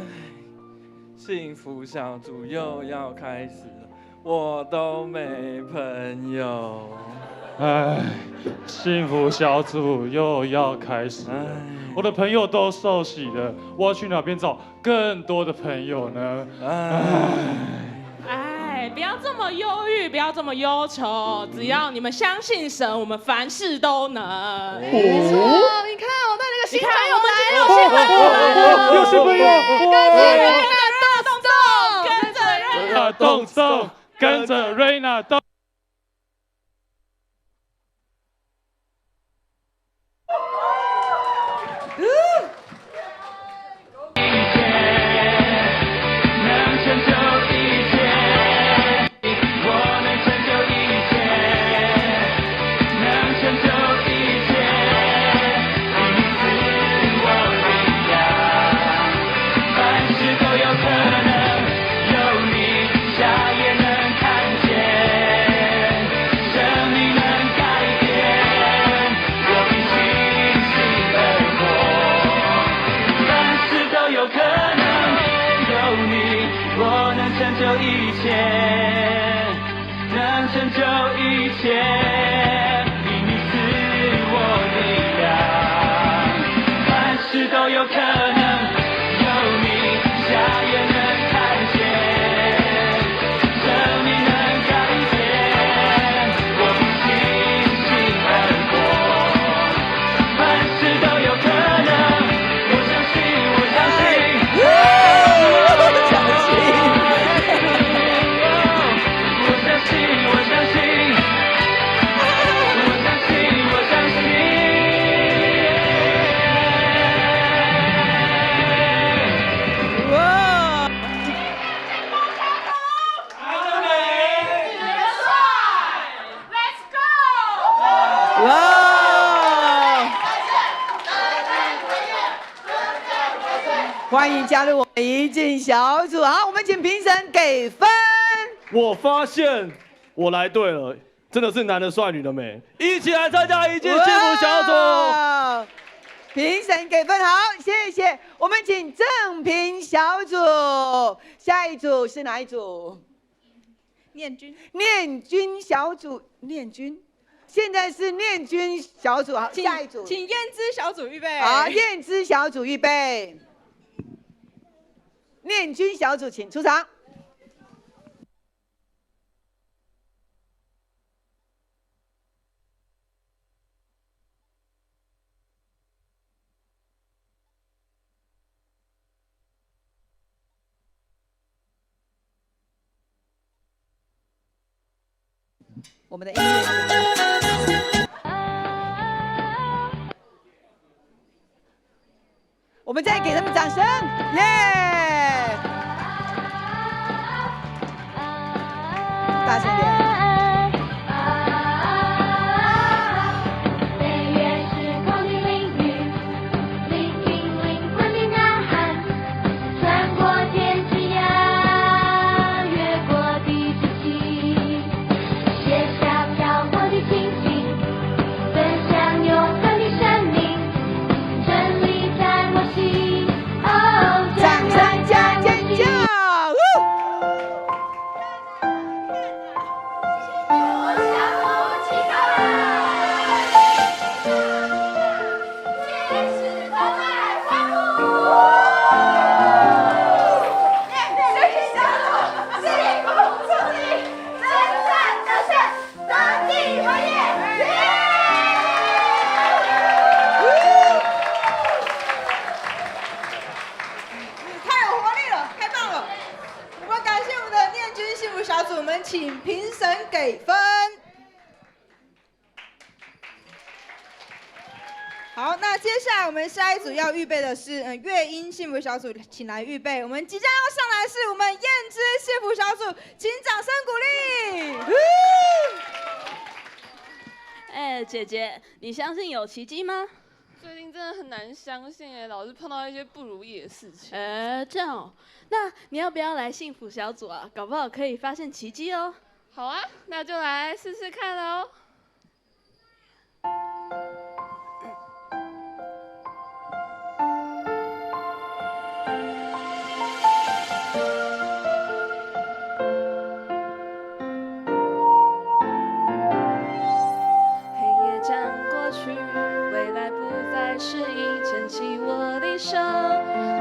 幸福小组又要开始了，我都没朋友。唉，幸福小组又要开始了，我的朋友都受洗了，我要去哪边找更多的朋友呢？哎，不要这么忧郁，不要这么忧愁，只要你们相信神，我们凡事都能。没错，你看我带那个新朋友来了，新朋友来了，有新朋友，跟着瑞娜动。下也能看见。一切，能成就一切，因你赐我力量，凡事都有可能，有你瞎眼能看见，生命能改变，我凭信心而活，凡事都有可能，我相信，我相信。欢迎加入我们一进小组。好，我们请评审给分。我发现我来对了，真的是男的帅，女的美，一起来参加一进幸福小组。评审给分好，谢谢。我们请正评小组，下一组是哪一组？念军。念军小组，念军。现在是念军小组，好，下一组。请燕姿小组预备。好，燕姿小组预备。念军小组请出场。我们的音乐，我们再给他们掌声，耶！大声点。请评审给分。好，那接下来我们下一组要预备的是乐音幸福小组，请来预备。我们即将要上来是我们燕姿幸福小组，请掌声鼓励。哎，姐姐，你相信有奇迹吗？最近真的很难相信哎，老是碰到一些不如意的事情。这样哦，那你要不要来幸福小组啊？搞不好可以发现奇迹哦。好啊，那就来试试看喽。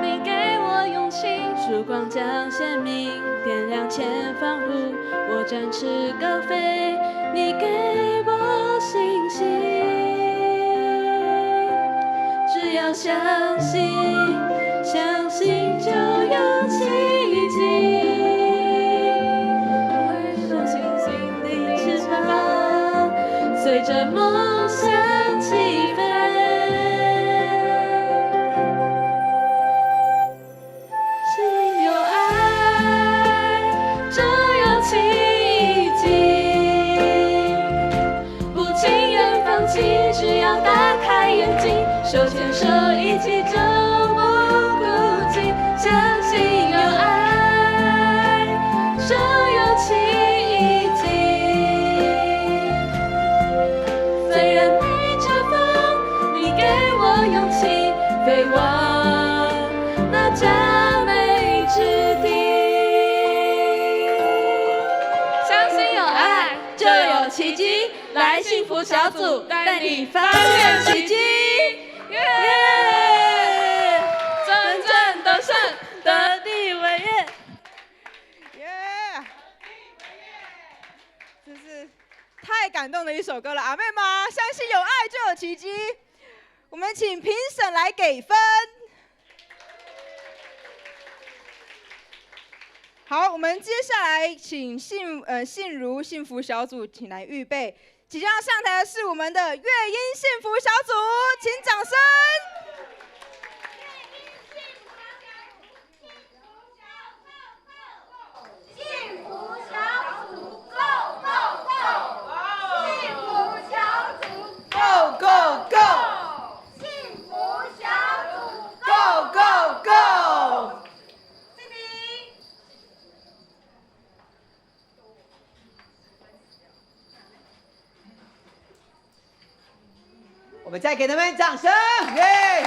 你给我勇气，曙光将鲜明点亮前方路，我展翅高飞，你给我信心，只要相信，相信就有奇迹，挥动星星的翅膀，随着梦想起飞。只要打开眼睛，手牵手一起走。来幸福小组带你发现奇迹，耶！真正得胜，得地为业。这是太感动的一首歌了，阿妹吗？相信有爱就有奇迹。我们请评审来给分。好，我们接下来请信如幸福小组请来预备。即将上台的是我们的乐音幸福小组，请掌声。幸福小组 Go Go Go！ 幸福小组 Go Go Go！ 幸福小组 Go Go Go！ 我们再给他们掌声，耶！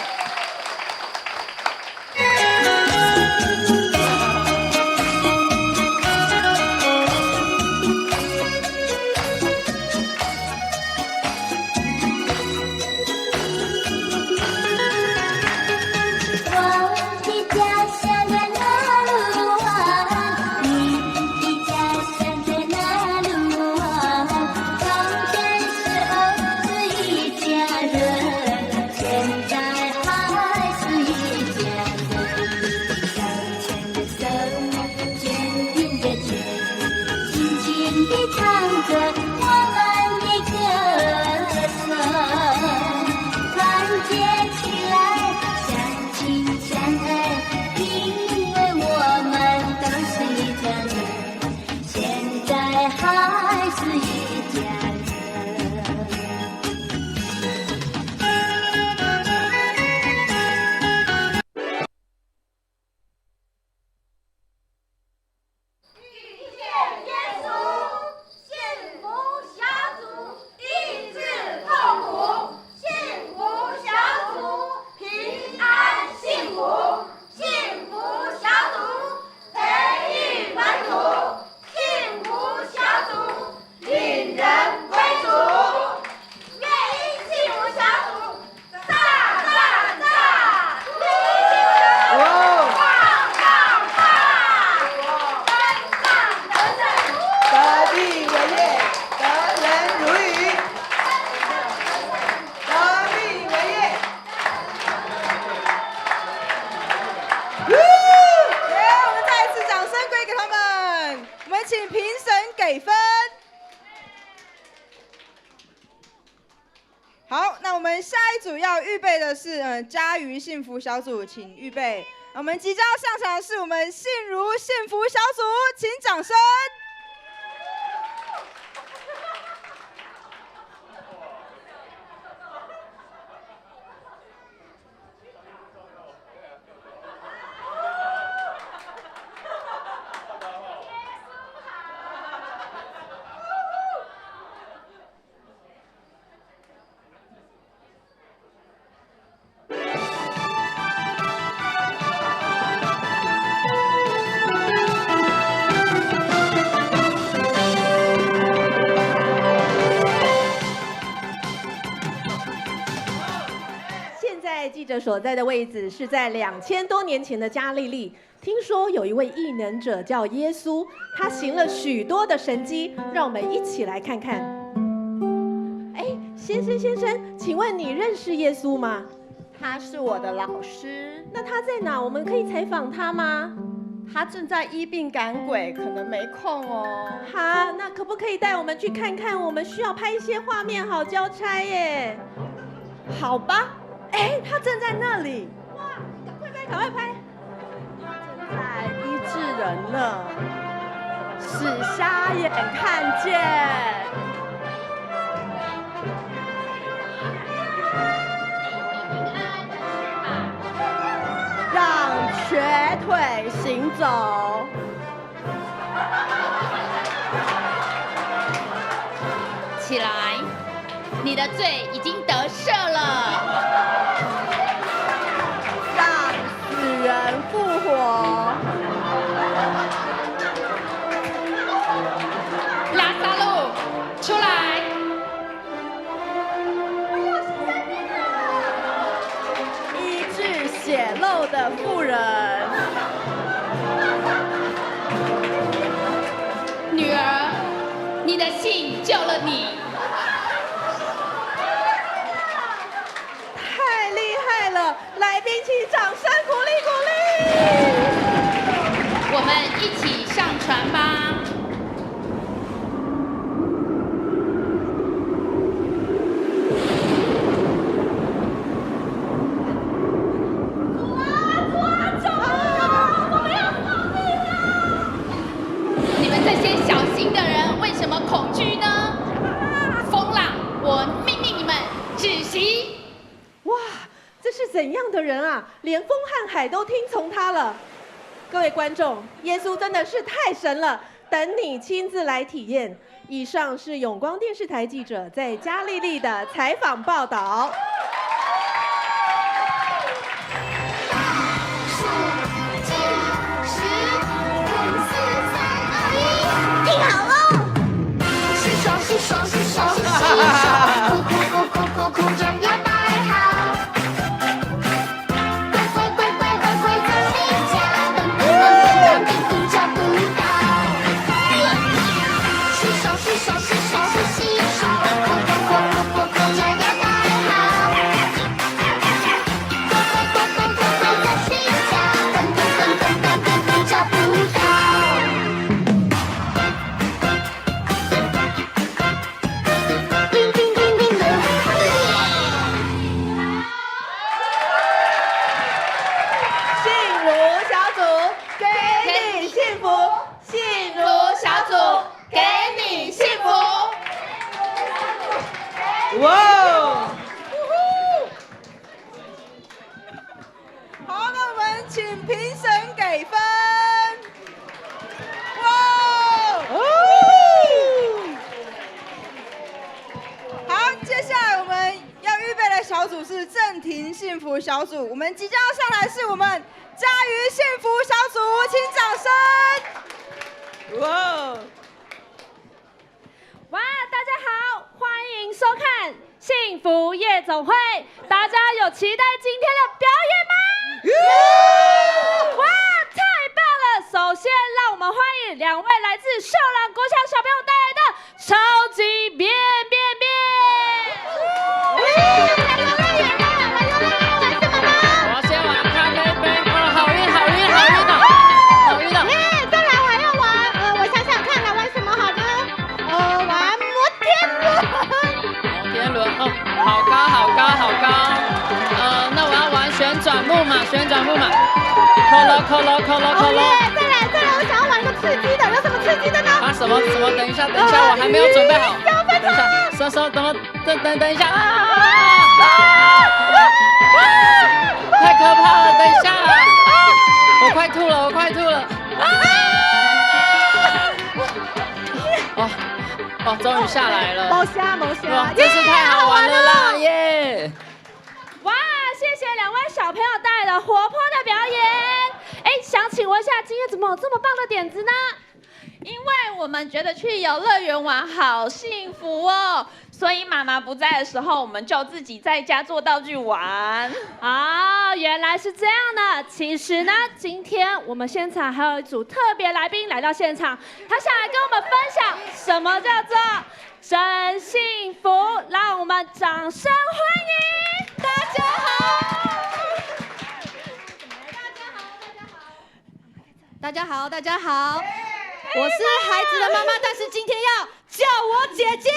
好，那我们下一组要预备的是嘉瑜幸福小组，请预备。我们即将上场的是我们信如幸福小组，请掌声。记者所在的位置是在2000多年前的加利利。听说有一位异能者叫耶稣，他行了许多的神迹，让我们一起来看看。哎，先生，请问你认识耶稣吗？他是我的老师。那他在哪？我们可以采访他吗？他正在医病赶鬼，可能没空哦。好，那可不可以带我们去看看？我们需要拍一些画面，好交差耶。好吧。哎，他正在那里！哇，赶快拍！正在医治人呢，使瞎眼看见，让瘸腿行走。起来，你的罪已经得赦了。人复活，拉萨路出来，妇人。女儿，你的信救了你。太厉害了！来宾请掌声鼓励鼓励。我们一起上船吧。你们这些小心的人为什么恐惧呢？风浪，我命令你们止息。哇，这是怎样的人啊？连风和海都听从他了。各位观众，耶稣真的是太神了，等你亲自来体验。以上是永光电视台记者在加利利的采访报道。听好喽！洗手洗手洗手洗手，哭着要摆好。乖在你家，等你找不到。洗手洗手洗手洗手，哭着要摆好。乖在你家，等你找不到。哇哦！好，那我们请评审给分。哇哦！好，接下来我们要预备的小组是正庭幸福小组，我们即将要上来是我们嘉瑜幸福小组，请掌声。哇哦！哇，大家好，欢迎收看幸福夜总会。大家有期待今天的表演吗？哇，太棒了！首先，让我们欢迎2位来自秀朗国小小朋友带来的超级变变变。我要先玩咖啡杯，好晕好晕好晕的，好晕的。再来我要玩，我想想看来玩什么好呢？玩摩天轮。摩天轮哦，好高好高好高。那我要玩旋转木马，旋转木马。扣喽。再来，我想要玩个刺激的，有什么刺激的呢？啊什么？等一下，我还没有准备好。等一下，收，等一下。太可怕了，等一下。我快吐了。哦，终于下来了。毛虾，哇，真是太好玩了啦，耶！哇，谢谢2位小朋友带来的活泼的表演。想请问一下，今天怎么有这么棒的点子呢？因为我们觉得去游乐园玩好幸福哦，所以妈妈不在的时候，我们就自己在家做道具玩。原来是这样的。其实呢，今天我们现场还有一组特别来宾来到现场，他想来跟我们分享什么叫做真幸福，让我们掌声欢迎！大家好。大家好，我是孩子的妈妈，但是今天要叫我姐姐，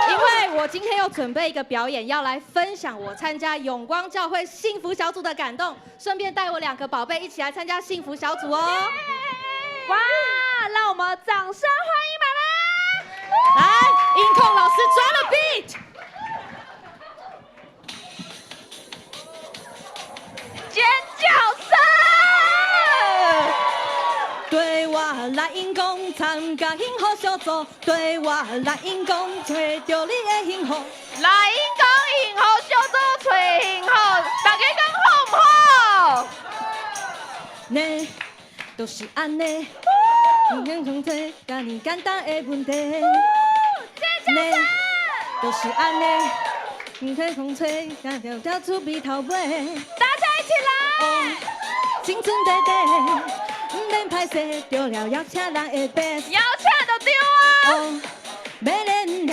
因为我今天又准备一个表演，要来分享我参加永光教会幸福小组的感动，顺便带我2个宝贝一起来参加幸福小组哦。哇，让我们掌声欢迎妈妈！来，音控老师抓了 beat。尖叫声！对我来因讲参加幸福小组，对我来因讲找到你的幸福。来因讲幸福小组找幸福，大家讲好唔好？呢，就是安尼，幸福做甲你简单的问题。呢，就是安尼，幸福做甲条条出鼻头尾。大家。青春短短，不免歹势，着了要请人会白。要请就对啊！哦，要练的，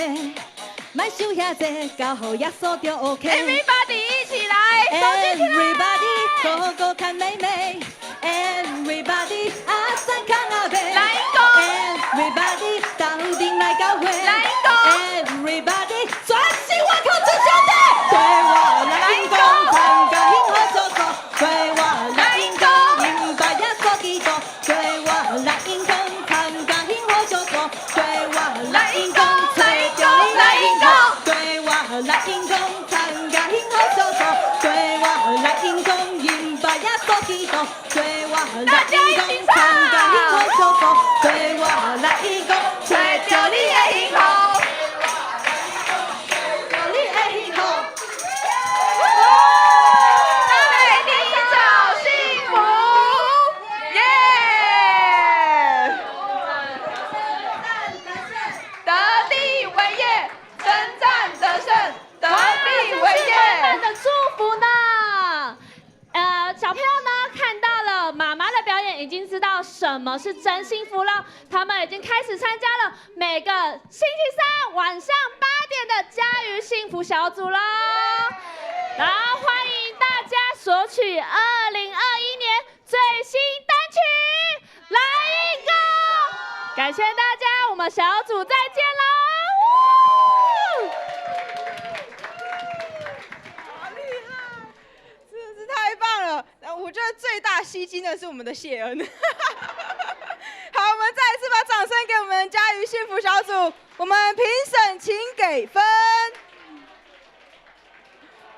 莫想遐济，交好耶稣就 OK。Everybody 一起来，手举起来。Everybody 个个看妹妹。Everybody 阿三看阿伯。来一个。Everybody 斗阵来教会。来一个。Everybody 全心我靠主兄弟。对我来因公，参加因何做作？对我来因公，因把耶稣基督。对我来因公，参加因何做作？对我来因公，吹着你来因公。对我来因公，参加因何做作？对我来因公，因把耶稣基督。对我来因公，参加因何做作？对我来因公，吹着你的因何。小朋友呢看到了妈妈的表演，已经知道什么是真幸福了。他们已经开始参加了每个星期三晚上8点的家瑜幸福小组喽。然后欢迎大家索取2021年最新单曲《来一个》。感谢大家，我们小组再见喽！太棒了！我觉得最大吸睛的是我们的谢恩。好，我们再一次把掌声给我们家瑜幸福小组。我们评审请给分。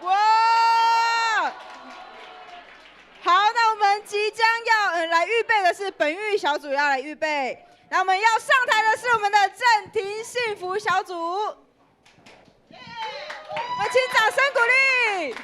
哇！好，那我们即将要来预备的是本育小组要来预备。那我们要上台的是我们的正庭幸福小组。我们请掌声鼓励。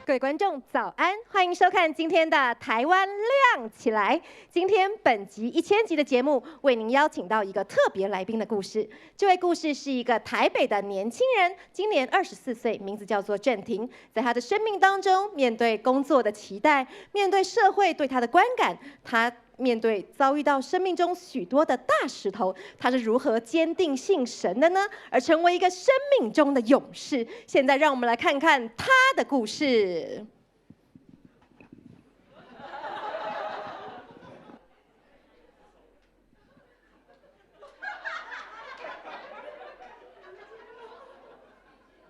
各位观众早安，欢迎收看今天的台湾亮起来。今天本集1000集的节目，为您邀请到一个特别来宾的故事。这位故事是一个台北的年轻人，今年24岁，名字叫做郑婷。在他的生命当中，面对工作的期待，面对社会对他的观感，他面对遭遇到生命中许多的大石头，他是如何坚定信神的呢？而成为一个生命中的勇士。现在让我们来看看他的故事。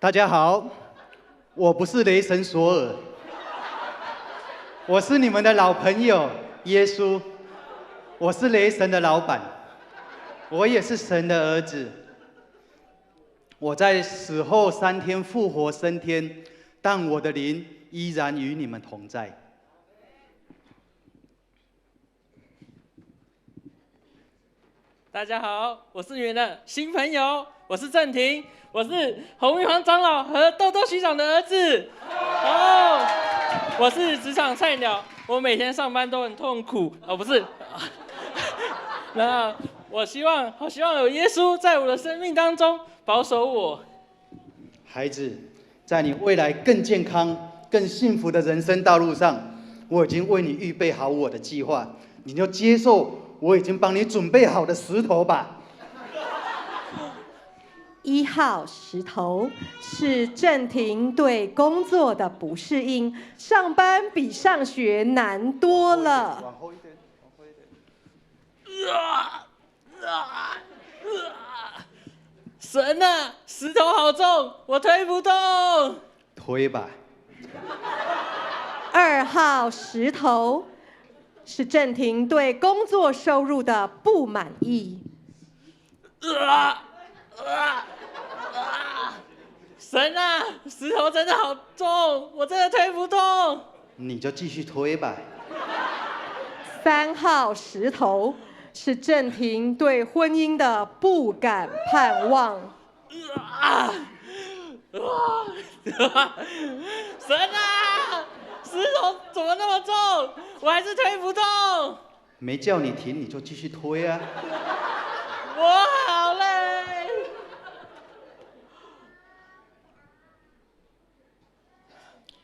大家好，我不是雷神索尔，我是你们的老朋友耶稣。我是雷神的老板，我也是神的儿子。我在死后3天复活升天，但我的灵依然与你们同在。大家好，我是你们的新朋友，我是郑婷，我是洪玉煌长老和豆豆局长的儿子。哦，我是职场菜鸟，我每天上班都很痛苦。哦，不是。那我好希望有耶稣在我的生命当中保守我。孩子，在你未来更健康、更幸福的人生道路上，我已经为你预备好我的计划，你就接受我已经帮你准备好的石头吧。1号石头是郑婷对工作的不适应，上班比上学难多了。往后一点，往后一点。神啊，石头好重，我推不动。推吧。2号石头是郑婷对工作收入的不满意。神啊，石头真的好重，我真的推不动。你就继续推吧。3号石头是郑婷对婚姻的不敢盼望。神啊，石头怎么那么重？我还是推不动。没叫你停，你就继续推啊。我好累。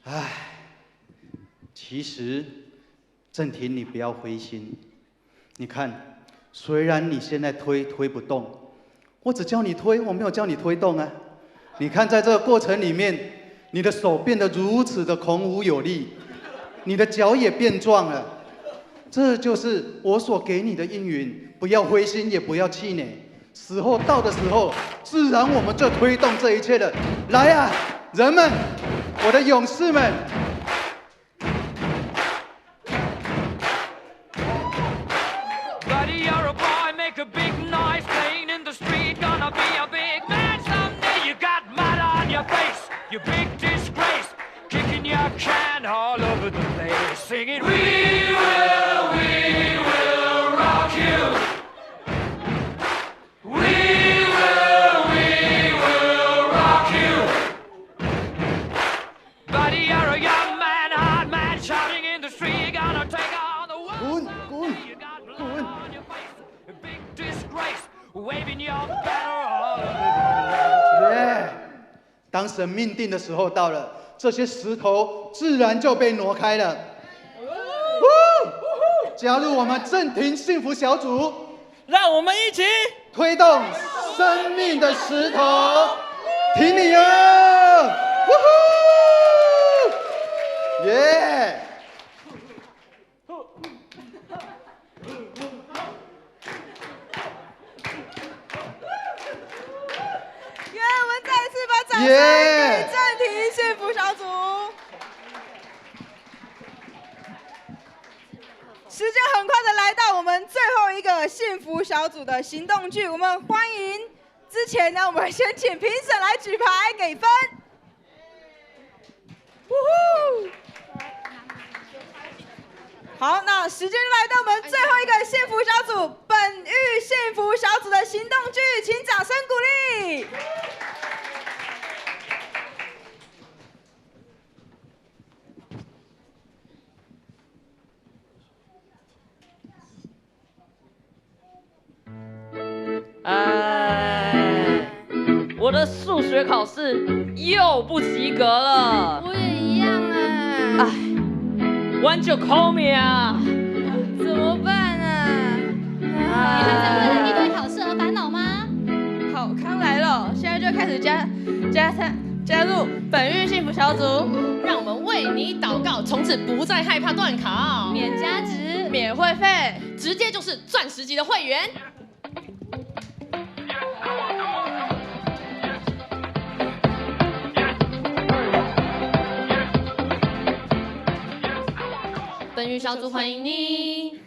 唉，其实郑婷，你不要灰心。你看，虽然你现在推不动，我只叫你推，我没有叫你推动啊。你看，在这个过程里面，你的手变得如此的孔武有力，你的脚也变壮了。这就是我所给你的应允，不要灰心，也不要气馁。时候到的时候，自然我们就推动这一切的。来啊，人们，我的勇士们！ Buddy, you're a boy, make a big noise playing in the street. Gonna be a big man someday. You got mud on your face, you big disgrace. Kicking your can all over the place, singing, We will rock you. We will rock you. Buddy, you're a young man, hard man, shouting in the street. Gonna take on the world. You got blood on your face, a big disgrace, waving your banner all over the place. 耶！当神命定的时候到了，这些石头自然就被挪开了。加入我们正廷幸福小组，让我们一起推动生命的石头，挺你哦！耶！ 我们再一次把掌声给正廷幸福小组。时间很快的来到我们最后一个幸福小组的行动剧，我们欢迎。之前呢，我们先请评审来举牌给分。好，那时间来到我们最后一个幸福小组——本域幸福小组的行动剧，请掌声鼓励。 哎，我的数学考试又不及格了。我也一样啊。哎，When you call me 啊？怎么办啊？你还在为了一堆考试而烦恼吗？好康来了，现在就开始加入本域幸福小组，让我们为你祷告，从此不再害怕断考，免加值，免会费，直接就是钻石级的会员。 本域小组欢迎你。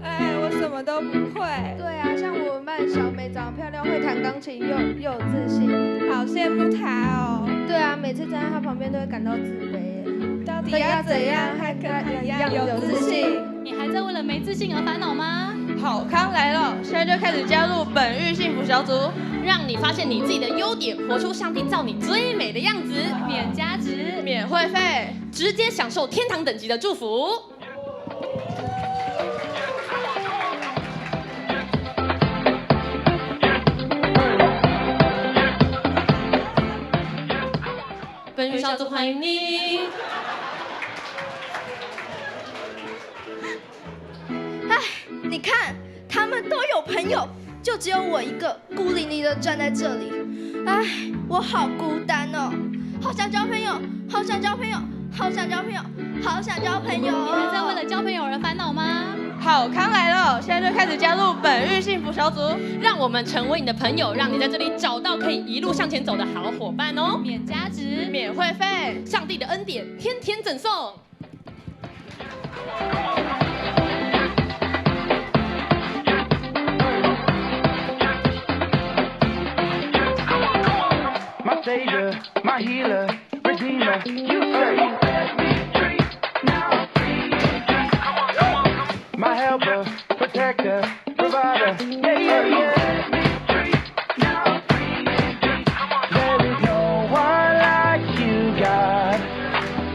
哎，我什么都不会。对啊，像我们班小美长得漂亮，会弹钢琴，又有自信，好羡慕她哦。对啊，每次站在她旁边都会感到自卑。到底要怎样还跟她一样有自信？你还在为了没自信而烦恼吗？好康来了，现在就开始加入本域幸福小组，让你发现你自己的优点，活出上帝造你最美的样子，免加值，免会费，直接享受天堂等级的祝福。本域小组欢迎你。哎，你看，他们都有朋友，就只有我一个孤零零的站在这里。哎，我好孤单哦，好想交朋友，好想交朋友，好想交朋友，好想交朋友。你还在为了交朋友而烦恼吗？好康来了，现在就开始加入本域幸福小组，让我们成为你的朋友，让你在这里找到可以一路向前走的好伙伴哦，免加值，免会费，上帝的恩典天天赠送。 My savior, my healer, redeemer, you set me free, now I'm free. My helper, protector, provider, yeah, yeah, yeah. There is no one like you, God.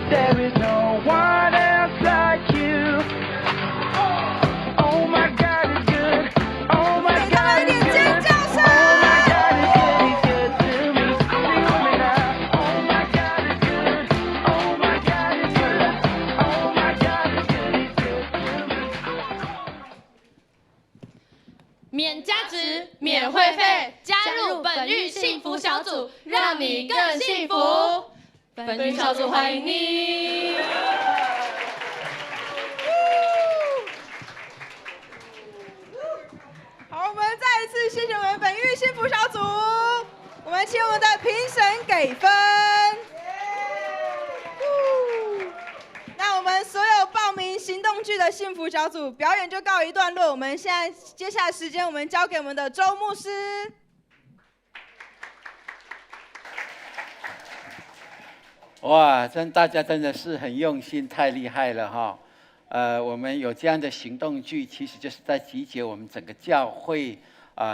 There is no one else. 免会费，加入本域幸福小组，让你更幸福。本域小组欢迎你。好，我们再一次谢谢我们本域幸福小组，我们请我们的评审给分。那我们所有报名行动剧的幸福小组表演就告一段落，我们现在接下来时间我们交给我们的周牧师。哇，大家真的是很用心，太厉害了哈！我们有这样的行动剧，其实就是在集结我们整个教会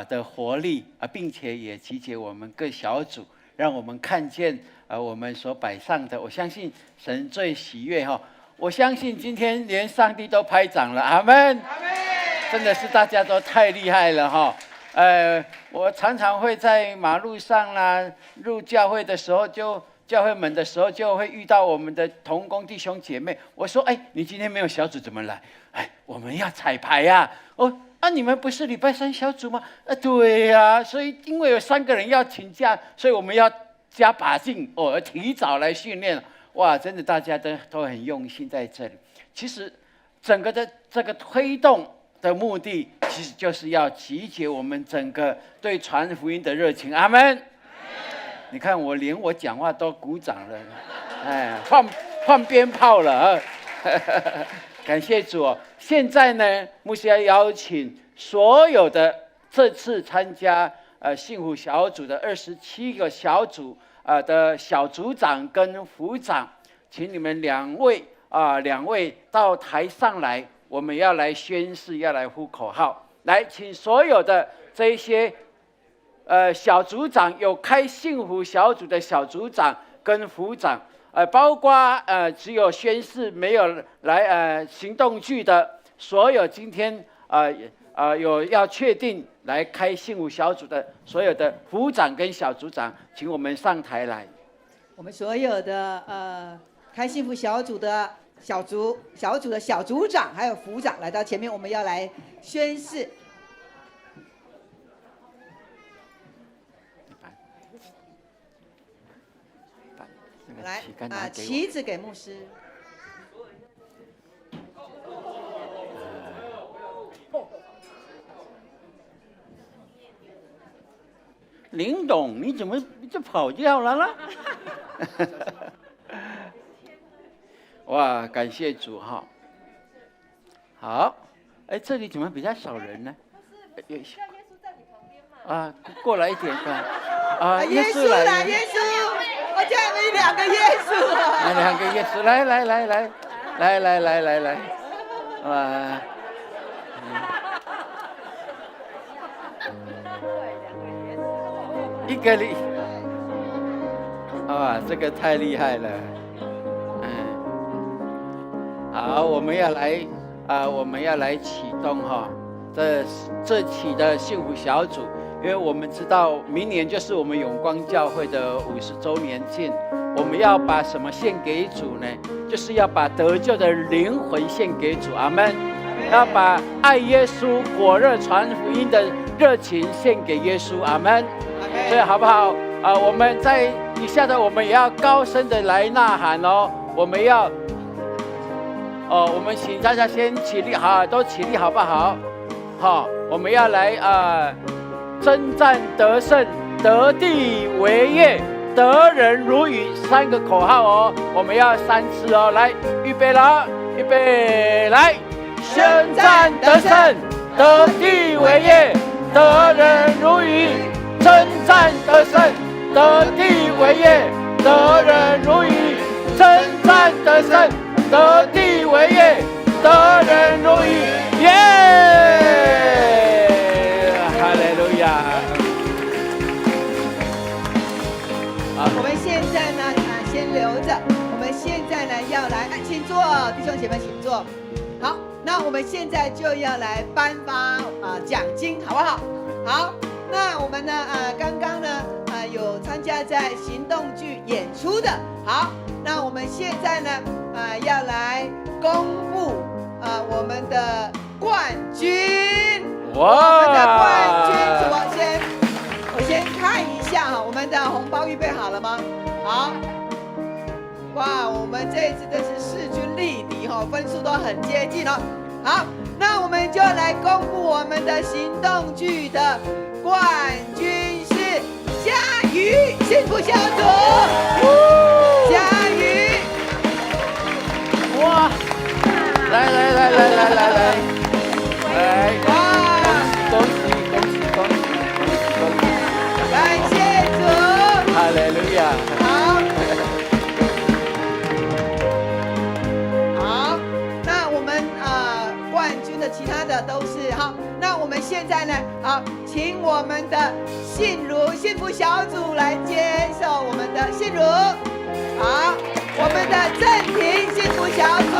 的活力并且也集结我们各小组，让我们看见我们所摆上的。我相信神最喜悦哈！我相信今天连上帝都拍掌了，阿门！真的是大家都太厉害了哈！我常常会在马路上啦，入教会的时候教会门的时候就会遇到我们的同工弟兄姐妹。我说：“哎，你今天没有小组怎么来？哎，我们要彩排呀！你们不是礼拜三小组吗？对呀，所以因为有3个人要请假，所以我们要加把劲提早来训练。哇，真的大家都很用心在这里。其实整个的这个推动的目的，其实就是要集结我们整个对传福音的热情。阿们。你看连我讲话都鼓掌了，放鞭炮了感谢主哦！现在呢，牧师要邀请所有的这次参加幸福小组的27个小组的小组长跟副长，请你们两位到台上来，我们要来宣誓，要来呼口号。来，请所有的这些小组长，有开幸福小组的小组长跟副长，包括只有宣誓没有来行动剧的所有今天有要确定来开幸福小组的所有的副长跟小组长，请我们上台来。我们所有的开幸福小组的小组的小组长还有副长来到前面，我们要来宣誓。来旗子给牧师。林董，你怎么就跑掉了啦？哇，感谢主哈！好，这里怎么比较少人呢？过来一点吧。耶稣来，耶稣！我家里面2个耶稣。2个耶稣，来，哇！一个里，这个太厉害了。好，我们要来启动这期的幸福小组。因为我们知道明年就是我们永光教会的50周年庆，我们要把什么献给主呢？就是要把得救的灵魂献给主，阿们。要把爱耶稣、火热传福音的热情献给耶稣，阿们。所以好不好？我们在底下的我们也要高声的来呐喊哦。我们要，我们请大家先起立，都起立好不好？好，我们要来征战得胜，得地为业，得人如鱼，3个口号哦，我们要3次哦。来，预备了，预备来，征战得胜，得地为业，得人如鱼，征战得胜，得地为业，得人如鱼，征战得胜，得地为业，得人如鱼，耶！哈利路亚！我们现在呢，先留着。我们现在呢，要来，请坐，弟兄姐妹请坐。好，那我们现在就要来颁发奖金，好不好？好，那我们呢，刚刚呢，有参加在行动剧演出的，好，那我们现在呢，要来公布我们的冠军。我们的冠军，我先。哇，我们这一次真是势均力敌哈，分数都很接近哦。好，那我们就来公布我们的行动剧的冠军是佳瑜幸福小组。佳瑜，哇！来，恭喜！感谢主，哈利路亚！好，那我们冠军的其他的都是好，那我们现在呢，好，请我们的信如幸福小组来接受我们的信如，好，我们的正廷幸福小组。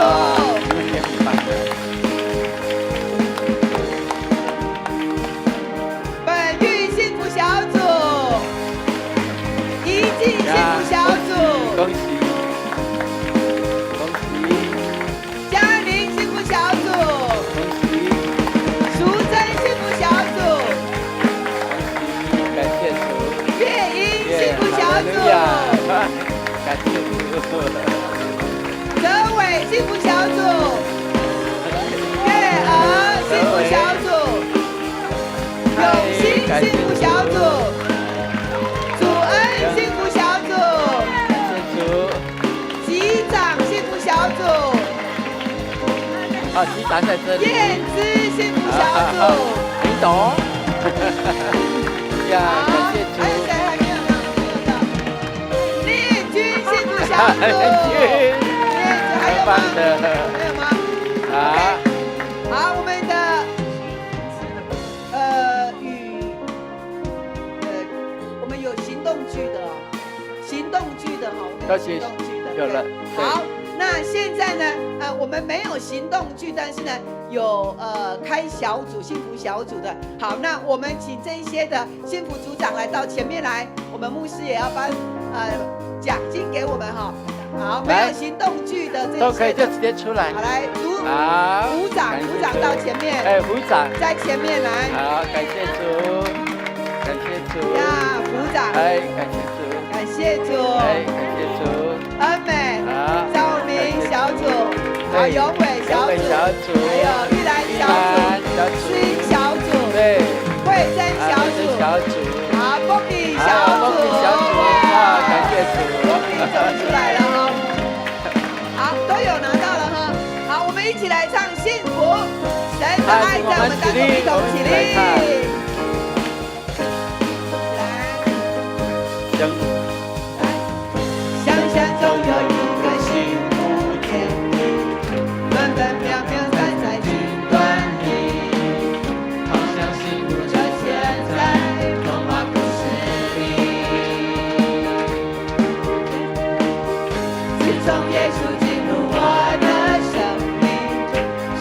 本玉幸福小组，怡静幸福小组，恭喜！嘉玲幸福小组，淑珍幸福小组，感谢主！月英幸福小组，感谢主！泽伟幸福小组，月娥幸福小组，永兴幸福小组，祖恩幸福小组，感谢主！级长幸福小组，局长在这里。燕姿幸福小组，你懂？呀，感谢主！还有谁还没有到？烈军幸福小组，烈军还有吗？还有吗？好，我们的我们有行动剧的哦，行动剧的哈，我们有行动剧的，有了。好，那现在呢，我们没有行动剧，但是呢，有开小组幸福小组的。好，那我们请这一些的幸福组长来到前面来，我们牧师也要颁奖金给我们哈。好，没有行动剧的这些都可以就直接出来。好，来组好，长到前面。副长在前面来。好，感谢主，感谢主。呀，副长。感谢主，感谢主。感谢主。恩美，赵明小组，好，永伟小组，还有玉兰小组，诗音小组，对，慧珍小组，好，风里小组，感谢主，风里走出来了哈，好，都有拿到了哈，好，我们一起来唱幸福，神的爱在我们当中一同起立。想象中有一个幸福天地，分分秒秒站在云端里，好像幸福就现在童话故事里。自从耶稣进入我的生命，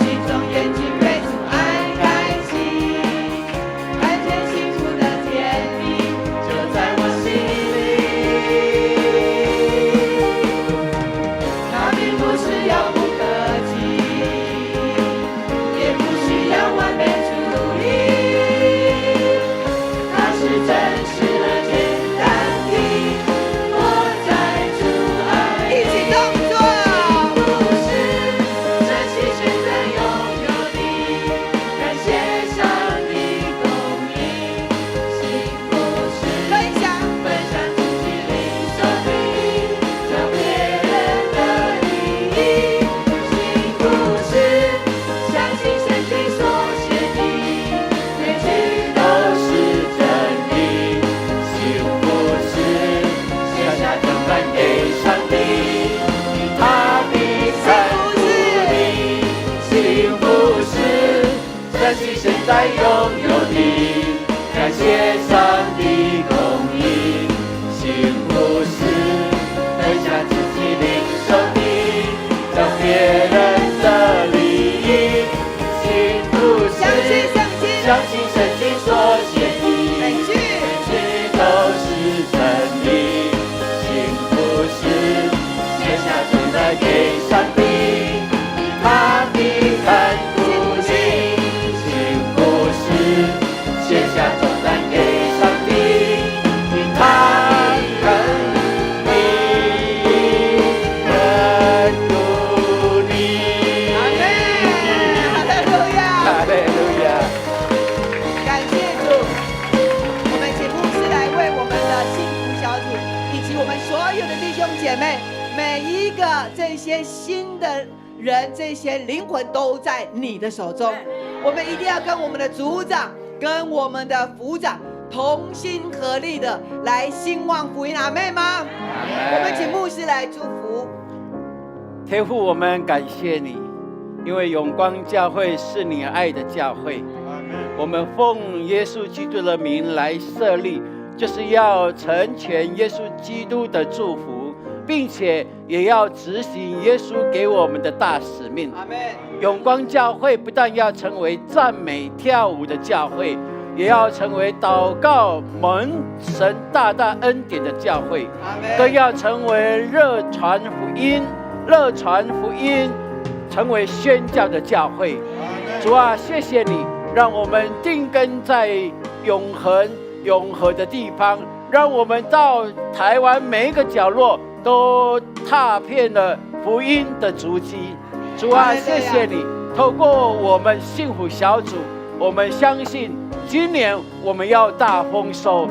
心中眼睛被主爱开启，看见幸福的天地就在我心里。它并不是遥不可及，也不需要完美主义，它是真实的简单的活在主爱里。一起动作，不是珍惜现在拥有的，感谢上帝供应，幸福是分享自己领受的，让别人的利益，幸福是相信圣经所写的，每句都是真理，幸福是写下承担给上帝，他的看顾你，幸福是珍惜现在拥有的，感谢上帝供应，幸福是分享自己领受的，让别人的利益，幸福是相信圣经所写的，每句都是真理，幸福是写下承担给上帝，他的看顾你，幸福是姐妹，每一个这些新的人，这些灵魂都在你的手中。我们一定要跟我们的组长、跟我们的副长同心合力的来兴旺福音，阿们吗？我们请牧师来祝福。天父，我们感谢你，因为永光教会是你爱的教会。我们奉耶稣基督的名来设立，就是要成全耶稣基督的祝福，并且也要执行耶稣给我们的大使命。永光教会不但要成为赞美跳舞的教会，也要成为祷告蒙神大大恩典的教会，更要成为热传福音，成为宣教的教会。主啊，谢谢你，让我们定根在永和的地方，让我们到台湾每一个角落都踏遍了福音的足迹。主啊，谢谢你，透过我们幸福小组，我们相信今年我们要大丰收。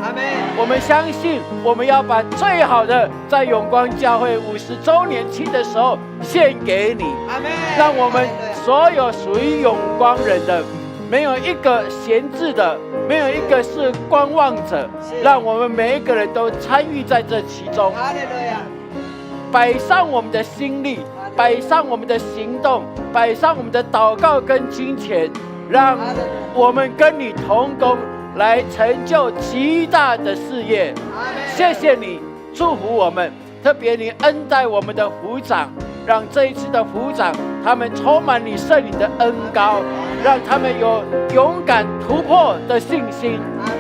我们相信我们要把最好的在永光教会50周年庆的时候献给你，让我们所有属于永光人的，没有一个闲置的，没有一个是观望者，让我们每一个人都参与在这其中，摆上我们的心力，摆上我们的行动，摆上我们的祷告跟金钱，让我们跟你同工，来成就极大的事业。谢谢你祝福我们，特别你恩待我们的副长，让这一次的副长他们充满你圣灵的恩膏，让他们有勇敢突破的信心，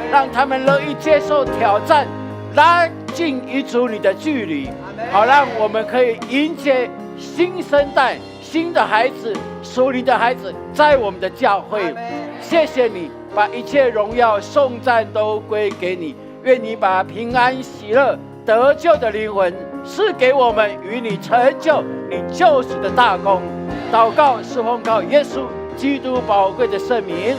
让他们乐意接受挑战，拉近与主你的距离，好让我们可以迎接新生代新的孩子，属灵的孩子在我们的教会。谢谢你把一切荣耀颂赞都归给你，愿你把平安喜乐得救的灵魂赐给我们，与你成就你救赎的大功。祷告是奉靠耶稣基督宝贵的圣名。